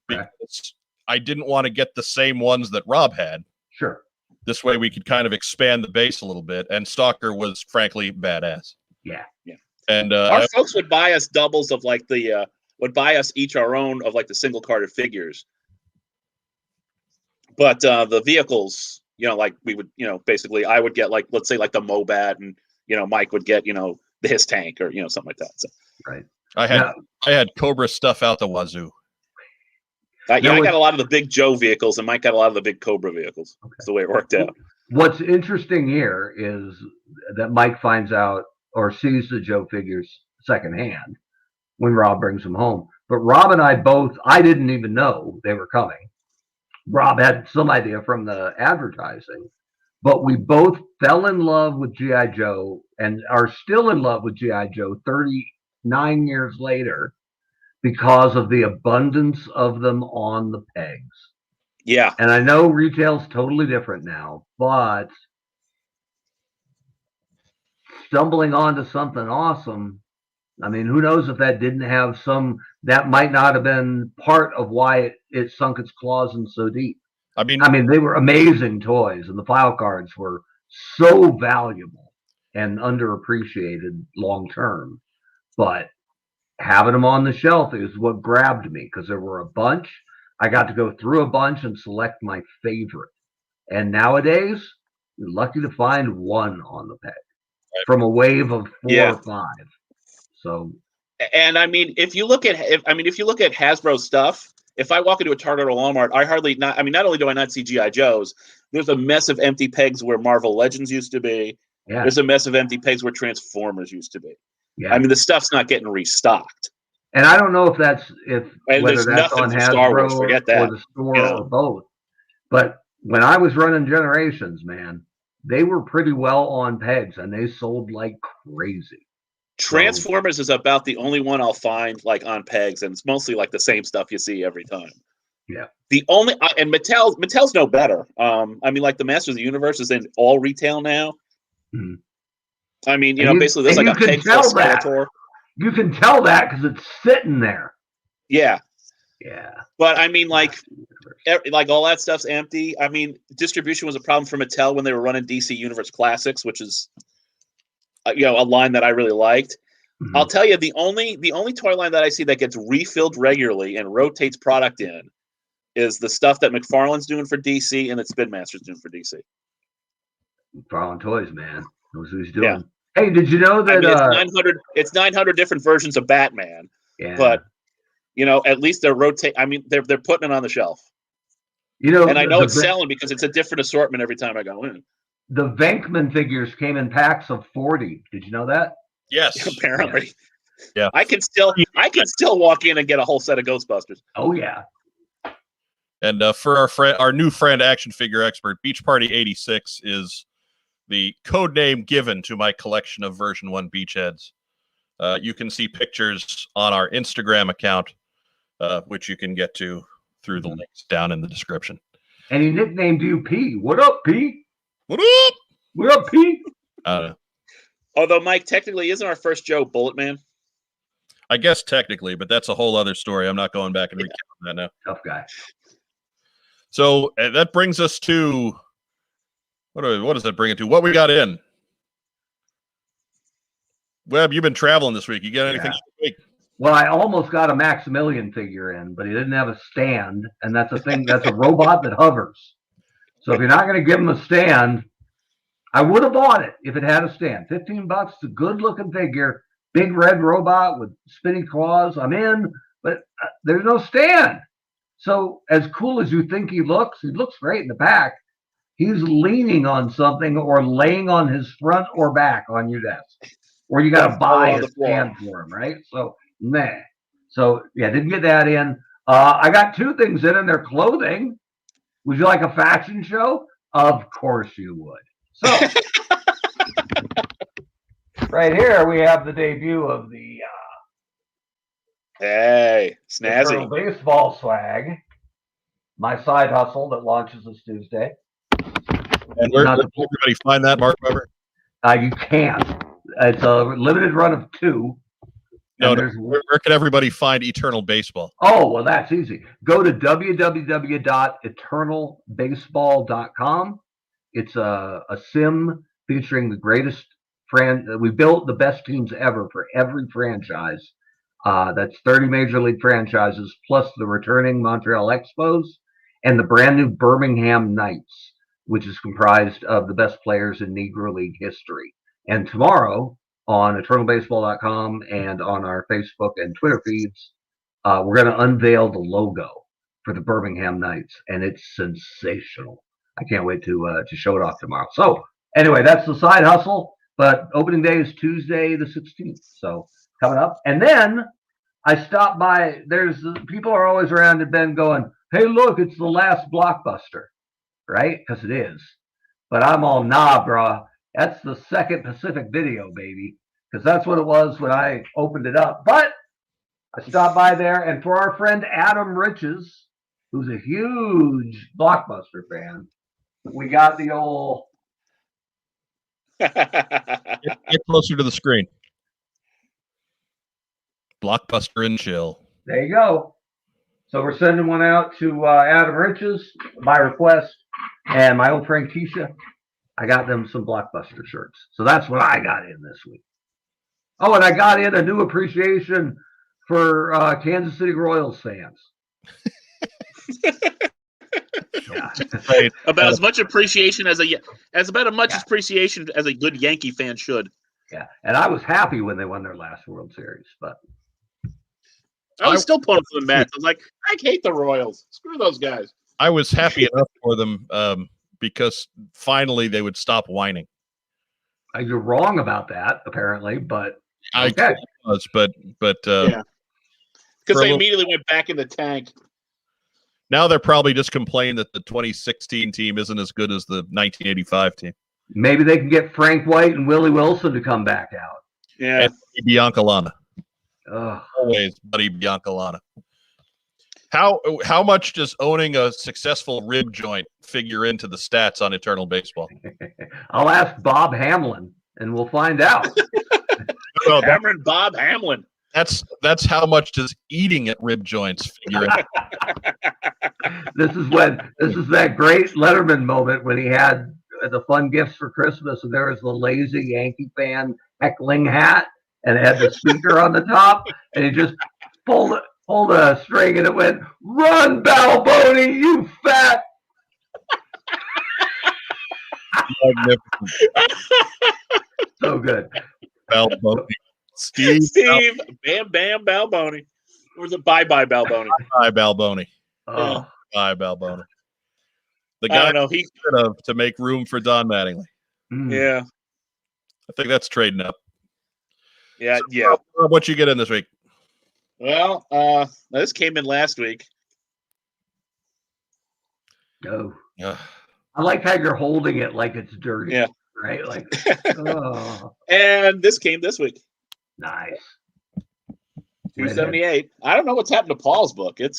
because I didn't want to get the same ones that Rob had. Sure. This way we could kind of expand the base a little bit, and Stalker was frankly badass. Yeah. And our folks would buy us doubles of like would buy us each our own of like the single carded figures. But the vehicles, like we would, basically I would get like, let's say like the Mobat, and Mike would get, his tank or something like that. So. Right. I had Cobra stuff out the wazoo. I got a lot of the big Joe vehicles, and Mike got a lot of the big Cobra vehicles. Okay. That's the way it worked out. What's interesting here is that Mike finds out or sees the Joe figures secondhand when Rob brings them home. But Rob and I didn't even know they were coming. Rob had some idea from the advertising, but we both fell in love with G.I. Joe and are still in love with G.I. Joe 39 years later, because of the abundance of them on the pegs. Yeah. And I know retail's totally different now, but stumbling onto something awesome, I mean, who knows if that didn't have that might not have been part of why it sunk its claws in so deep. I mean, they were amazing toys, and the file cards were so valuable and underappreciated long term. But having them on the shelf is what grabbed me, because there were a bunch. I got to go through a bunch and select my favorite. And nowadays, you're lucky to find one on the peg from a wave of 4 or 5. So, and I mean, if you look at Hasbro stuff, if I walk into a Target or Walmart, not only do I not see GI Joes, there's a mess of empty pegs where Marvel Legends used to be. Yeah. There's a mess of empty pegs where Transformers used to be. Yeah. I mean, the stuff's not getting restocked. And I don't know if that's whether that's on Hasbro or the store or both. But when I was running Generations, man, they were pretty well on pegs, and they sold like crazy. Transformers is about the only one I'll find like on pegs, and it's mostly like the same stuff you see every time. Yeah. The only and Mattel's no better. I mean, like the Masters of the Universe is in all retail now. Mm-hmm. I mean, basically there's like a peg full Skeletor. You can tell that because it's sitting there. Yeah. Yeah. But I mean, like all that stuff's empty. I mean, distribution was a problem for Mattel when they were running DC Universe Classics, which is a line that I really liked. Mm-hmm. I'll tell you, the only toy line that I see that gets refilled regularly and rotates product in is the stuff that McFarlane's doing for DC and that Spin Master's doing for DC. McFarlane Toys, man, knows what he's doing. Yeah. Hey, did you know that it's 900 different versions of Batman? Yeah. But at least they're they're putting it on the shelf. And I know it's selling because it's a different assortment every time I go in. The Venkman figures came in packs of 40. Did you know that? Yes. Apparently. Yeah. I can still walk in and get a whole set of Ghostbusters. Oh yeah. And for our new friend, action figure expert, Beach Party 86 is the code name given to my collection of version 1 Beachheads. You can see pictures on our Instagram account, which you can get to through the links down in the description. And he nicknamed you P. What up, P? What up? What up, P? Although, Mike, technically, isn't our first Joe Bullet Man? I guess technically, but that's a whole other story. I'm not going back and recounting that now. Tough guy. So that brings us to what does that bring it to? What we got in? Webb, you've been traveling this week. You got anything this week? Well, I almost got a Maximilian figure in, but he didn't have a stand, and that's a thing. That's a robot that hovers. So if you're not going to give him a stand, I would have bought it if it had a stand. $15, it's a good looking figure, big red robot with spinny claws. I'm in, but there's no stand. So as cool as you think he looks great in the back. He's leaning on something or laying on his front or back on your desk, or you got to buy a stand for him, right? So, nah. So, yeah, didn't get that in. I got two things in, and they're clothing. Would you like a fashion show? Of course you would. So, right here we have the debut of the hey, snazzy baseball swag. My side hustle that launches this Tuesday. And where can everybody find that, Mark Weber? You can't. It's a limited run of 2. No. Where can everybody find Eternal Baseball? Oh, well, that's easy. Go to www.eternalbaseball.com. It's a sim featuring the greatest we built the best teams ever for every franchise. That's 30 major league franchises plus the returning Montreal Expos and the brand new Birmingham Knights, which is comprised of the best players in Negro League history. And tomorrow on eternalbaseball.com and on our Facebook and Twitter feeds, we're going to unveil the logo for the Birmingham Knights, and it's sensational. I can't wait to show it off tomorrow. So anyway, that's the side hustle, but opening day is Tuesday the 16th, so coming up. And then I stopped by. People are always around at Ben going, hey, look, it's the last Blockbuster, right? Because it is. But I'm all, nah, brah. That's the second Pacific Video, baby. Because that's what it was when I opened it up. But I stopped by there, and for our friend Adam Riches, who's a huge Blockbuster fan, we got the old... Get closer to the screen. Blockbuster and chill. There you go. So we're sending one out to Adam Riches by request, and my old friend Keisha. I got them some Blockbuster shirts. So that's what I got in this week. Oh, and I got in a new appreciation for Kansas City Royals fans. Yeah. About as much appreciation as appreciation as a good Yankee fan should. Yeah, and I was happy when they won their last World Series, but I was still pulling for the Mets. I was like, I hate the Royals. Screw those guys. I was happy enough for them because finally they would stop whining. You're wrong about that, apparently, but okay. I was, but yeah, because they immediately went back in the tank. Now they're probably just complaining that the 2016 team isn't as good as the 1985 team. Maybe they can get Frank White and Willie Wilson to come back out. Yeah, and Biancalana. Always, buddy Biancalana. How much does owning a successful rib joint figure into the stats on Eternal Baseball? I'll ask Bob Hamlin, and we'll find out. Bob Hamlin. That's how much does eating at rib joints figure in. This is that great Letterman moment when he had the fun gifts for Christmas, and there was the lazy Yankee fan heckling hat, and it had the speaker on the top, and he just pulled a string, and it went, "Run, Balboni, you fat!" So good. Balboni. Steve Bam Bam Balboni. Or was it Bye Bye Balboni? Bye Balboni. Oh. Bye Balboni. The guy he could have to make room for Don Mattingly. Yeah. I think that's trading up. Yeah, yeah. What you get in this week? Well, this came in last week. Oh. I like how you're holding it like it's dirty. Yeah. Right? Like, oh. And this came this week. Nice. 278. I don't know what's happened to Paul's book. It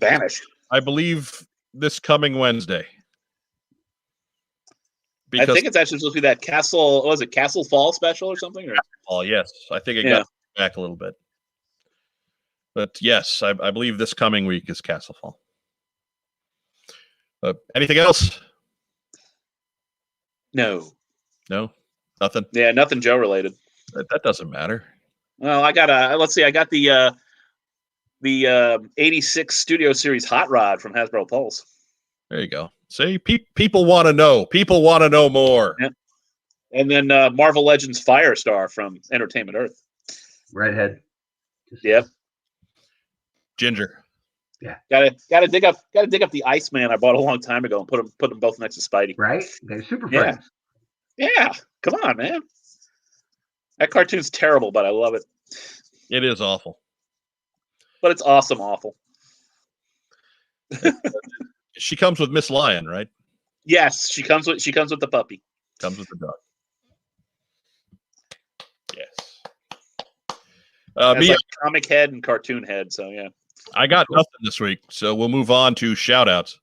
vanished. I believe this coming Wednesday. I think it's actually supposed to be that Castle. Was it Castle Fall special or something? Oh yes, I think it got back a little bit. But yes, I believe this coming week is Castle Fall. Anything else? No, nothing. Yeah, nothing Joe related. That doesn't matter. Well, I got I got the 86 Studio Series Hot Rod from Hasbro Pulse. There you go. See, people want to know. People want to know more. Yeah. And then Marvel Legends Firestar from Entertainment Earth. Redhead. Yep. Ginger. Yeah. Gotta dig up the Iceman I bought a long time ago and put them both next to Spidey. Right? They're super Yeah. friends. Yeah. Come on, man. That cartoon's terrible, but I love it. It is awful. But it's awful. She comes with Miss Lion, right? Yes, she comes with the puppy. Comes with the dog. Yes. It's like comic head and cartoon head, so yeah. I got nothing this week, so we'll move on to shout-outs.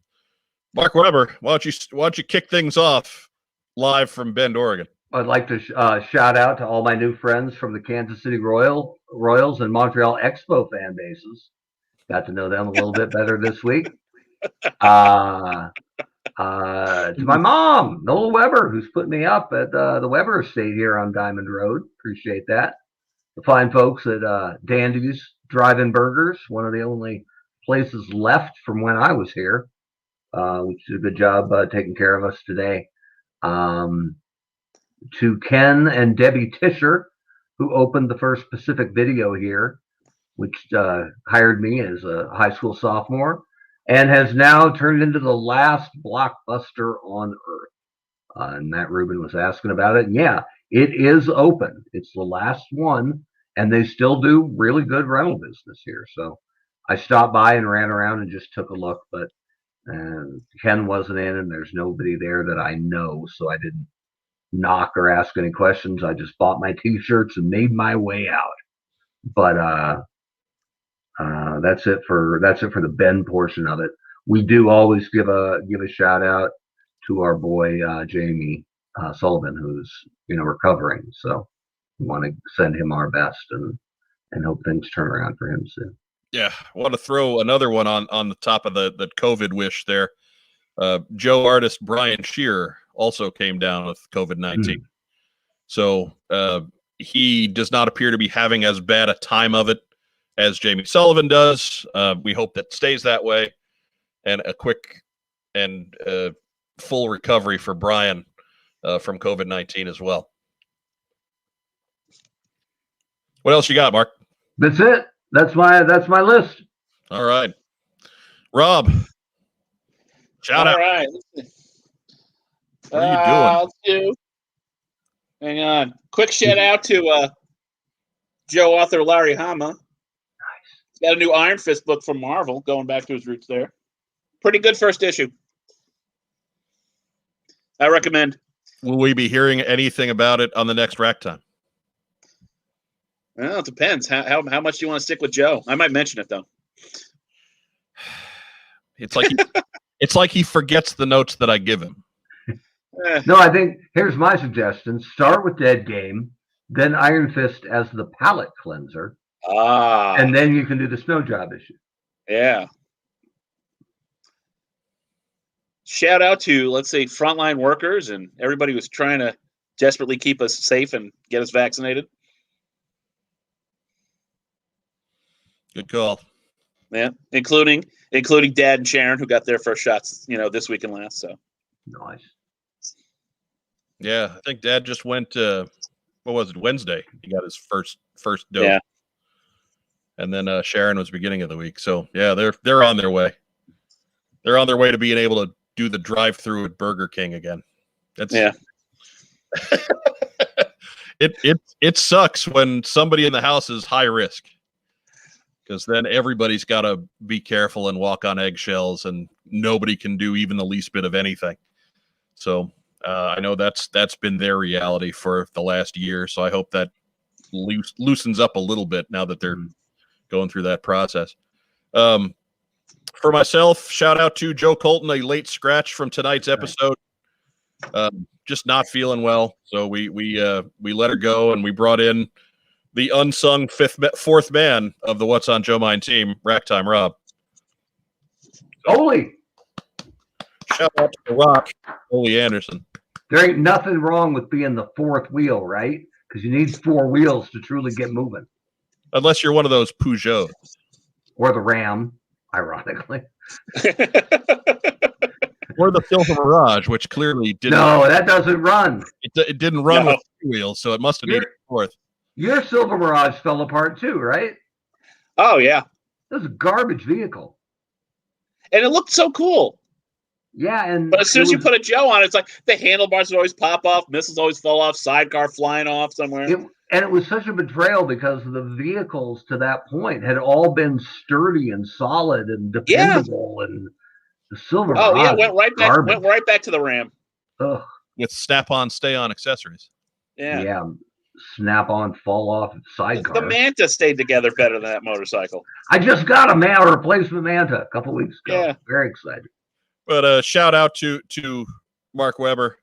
Mark Weber, why don't you kick things off live from Bend, Oregon? I'd like to shout out to all my new friends from the Kansas City Royals and Montreal Expo fan bases. Got to know them a little bit better this week. To my mom, Nola Weber, who's put me up at the Weber estate here on Diamond Road. Appreciate that. The fine folks at Dandy's Drive-In Burgers, one of the only places left from when I was here, which did a good job taking care of us today. To Ken and Debbie Tischer, who opened the first Pacific Video here, which hired me as a high school sophomore, and has now turned into the last blockbuster on earth. And Matt Rubin was asking about it. And yeah, it is open. It's the last one, and they still do really good rental business here. So I stopped by and ran around and just took a look, but Ken wasn't in, and there's nobody there that I know, so I didn't knock or ask any questions. I just bought my t-shirts and made my way out. But that's it for the Bend portion of it. We do always give a shout out to our boy Jamie Sullivan, who's recovering. So we want to send him our best and hope things turn around for him soon. Yeah, I want to throw another one on the top of the COVID wish there. Joe artist Brian Shearer also came down with COVID-19. So he does not appear to be having as bad a time of it as Jamie Sullivan does. We hope that stays that way, and a quick and full recovery for Brian from COVID-19 as well. What else you got, Mark? That's it. That's my list. All right. Rob, shout out. All right. What are you doing? Hang on. Quick shout out to Joe author Larry Hama. Nice. He's got a new Iron Fist book from Marvel, going back to his roots there. Pretty good first issue. I recommend. Will we be hearing anything about it on the next Rack Time? Well, it depends. How much do you want to stick with Joe? I might mention it though. It's like he forgets the notes that I give him. No, I think here's my suggestion: start with Dead Game, then Iron Fist as the palate cleanser, and then you can do the Snow Job issue. Yeah. Shout out to, let's say, frontline workers and everybody who's trying to desperately keep us safe and get us vaccinated. Good call. Yeah, including Dad and Sharon, who got their first shots, this week and last. So nice. Yeah, I think Dad just went. What was it? Wednesday. He got his first dose. Yeah. And then Sharon was beginning of the week. So yeah, they're on their way. They're on their way to being able to do the drive-through at Burger King again. Yeah. It sucks when somebody in the house is high risk, because then everybody's got to be careful and walk on eggshells, and nobody can do even the least bit of anything. So I know that's been their reality for the last year. So I hope that loosens up a little bit now that they're going through that process. For myself, shout out to Joe Colton, a late scratch from tonight's episode. Just not feeling well, so we let her go, and we brought in the unsung fourth man of the What's on Joe Mine team, Rack Time Rob. Oli. Shout out to The Rock, Oli Anderson. There ain't nothing wrong with being the fourth wheel, right? Because you need four wheels to truly get moving. Unless you're one of those Peugeots. Or the Ram, ironically. or the Silver Mirage, which clearly didn't. No, that doesn't run. It didn't run No. with wheels, so it must have needed a fourth. Your Silver Mirage fell apart too, right? Oh yeah, It was a garbage vehicle. and it looked so cool. Yeah, and But as soon as you put a Joe on it, it's like the handlebars would always pop off, missiles always fall off, sidecar flying off somewhere. And it was such a betrayal because the vehicles to that point had all been sturdy and solid and dependable, and the Silver Oh yeah, Mirage went right back. garbage. Went right back to the Ram. Ugh. With snap-on, stay-on accessories. Yeah. Snap on, fall off sidecar. The Manta stayed together better than that motorcycle. I just got a replacement Manta a couple weeks ago. Yeah. Very excited. But shout out to Mark Weber,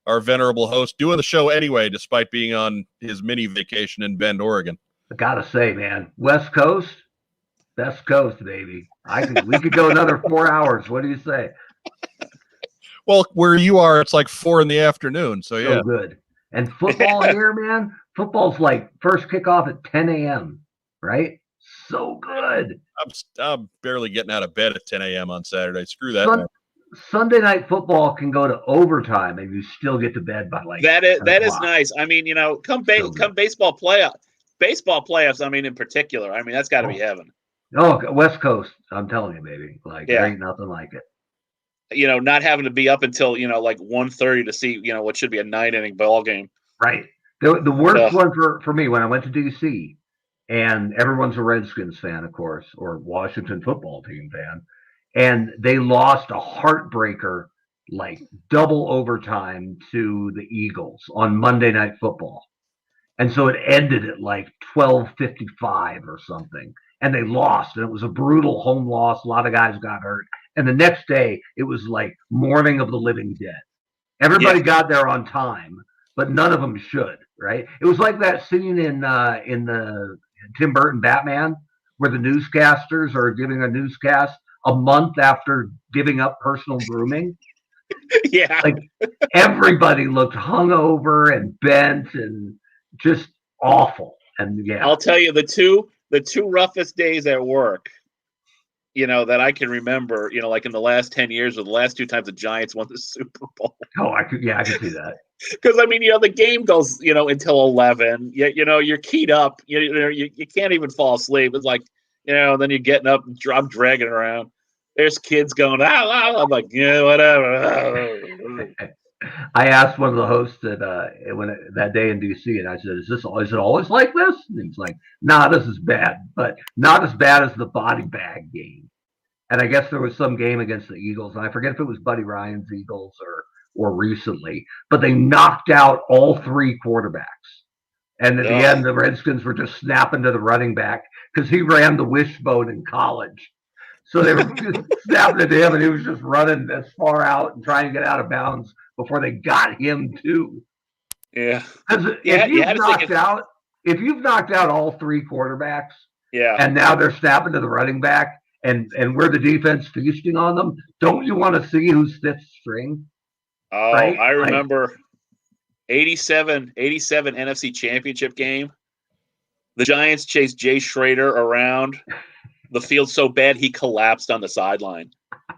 our venerable host, doing the show anyway, despite being on his mini vacation in Bend, Oregon. I gotta say, man, West Coast, baby. We could go another 4 hours. What do you say? Well, where you are, it's like 4 p.m. So yeah, So good. And football here, man. Football's like first kickoff at 10 a.m. Right? So good. I'm barely getting out of bed at 10 a.m. on Saturday. Screw that. Sunday night football can go to overtime and you still get to bed by like that is 10 o'clock. nice. I mean, come baseball playoffs. I mean, in particular, I mean that's got to be heaven. Oh, West Coast, I'm telling you, baby. Like there ain't nothing like it. Not having to be up until like 1:30 to see what should be a 9-inning ball game. Right. The worst one for me when I went to DC, and everyone's a Redskins fan, of course, or Washington football team fan, and they lost a heartbreaker, like double overtime to the Eagles on Monday Night Football, and so it ended at like 12:55 or something, and they lost, and it was a brutal home loss. A lot of guys got hurt. And the next day, it was like Morning of the Living Dead. Everybody got there on time, but none of them should, right? It was like that scene in the Tim Burton Batman where the newscasters are giving a newscast a month after giving up personal grooming. Yeah. Like everybody looked hungover and bent and just awful. And yeah. I'll tell you the two roughest days at work, that I can remember, like in the last 10 years or the last 2 times the Giants won the Super Bowl. Oh, I could see that. Because I mean, the game goes, until 11. You're keyed up. You can't even fall asleep. It's like, then you're getting up and I'm dragging around. There's kids going, I'm like, whatever. I asked one of the hosts that day in DC, and I said, "Is it always like this?" And he's like, "Nah, this is bad, but not as bad as the body bag game." And I guess there was some game against the Eagles, and I forget if it was Buddy Ryan's Eagles or recently, but they knocked out all 3 quarterbacks. And at the end, the Redskins were just snapping to the running back because he ran the wishbone in college. So they were just snapping at him, and he was just running as far out and trying to get out of bounds before they got him too. Yeah. Because if you've knocked out all 3 quarterbacks, and now they're snapping to the running back, and we're the defense feasting on them, don't you want to see who's 5th string? Oh, right? I remember 87 NFC Championship game. The Giants chased Jay Schrader around the field so bad he collapsed on the sideline.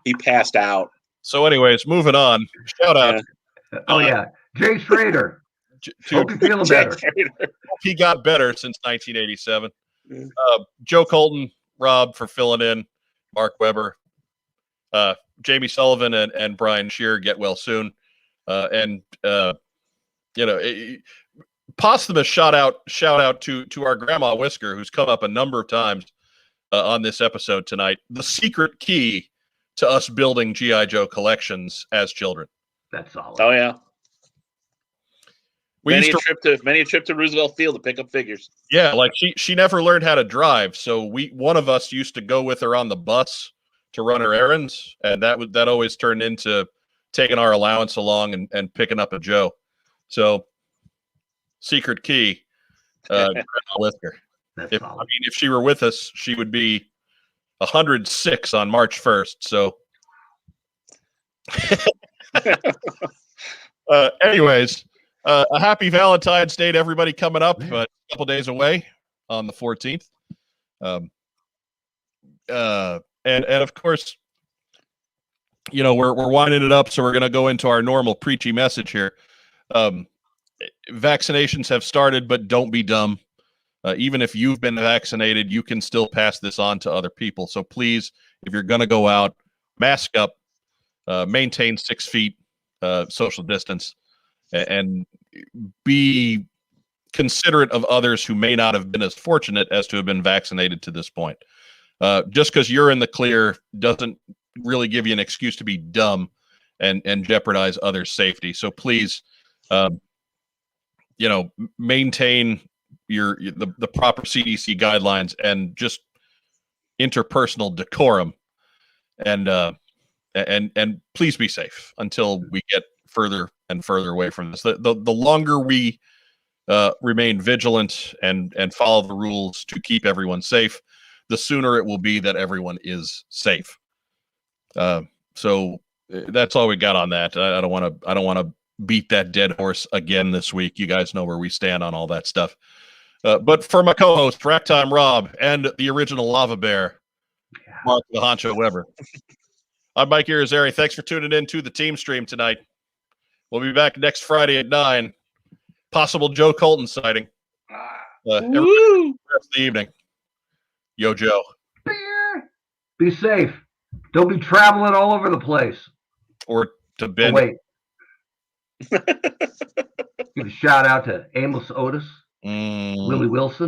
He passed out. So anyways, moving on. Shout out. Yeah. Jay Schrader. Hope you feeling better. He got better since 1987. Joe Colton, Rob for filling in, Mark Weber, Jamie Sullivan and Brian Shear get well soon. Posthumous shout out to our grandma Whisker, who's come up a number of times on this episode tonight. The secret key to us building G.I. Joe collections as children. That's solid. Oh yeah. Many a trip to Roosevelt Field to pick up figures. Yeah, like she never learned how to drive, so one of us used to go with her on the bus to run her errands, and that always turned into taking our allowance along and picking up a Joe. So secret key, with her. If she were with us, she would be 106 on March 1st. So, anyways, a happy Valentine's Day to everybody coming up. A couple days away on the 14th. And of course, we're winding it up, so we're going to go into our normal preachy message here. Vaccinations have started, but don't be dumb. Even if you've been vaccinated, you can still pass this on to other people. So please, if you're going to go out, mask up, maintain 6 feet social distance, and be considerate of others who may not have been as fortunate as to have been vaccinated to this point. Just because you're in the clear doesn't really give you an excuse to be dumb and jeopardize others' safety. So please, maintain the proper CDC guidelines and just interpersonal decorum, and please be safe until we get further and further away from this. The longer we remain vigilant and follow the rules to keep everyone safe, the sooner it will be that everyone is safe. So that's all we got on that. I don't want to beat that dead horse again this week. You guys know where we stand on all that stuff. But for my co-host, Racktime Rob, and the original Lava Bear, Mark the Honcho Weber, I'm Mike Irizarry. Thanks for tuning in to the TeamStream tonight. We'll be back next Friday at 9. Possible Joe Colton sighting. Rest of the evening. Yo, Joe. Be safe. Don't be traveling all over the place. Or to Ben. Oh, wait. Give a shout out to Amos Otis, Willie Wilson.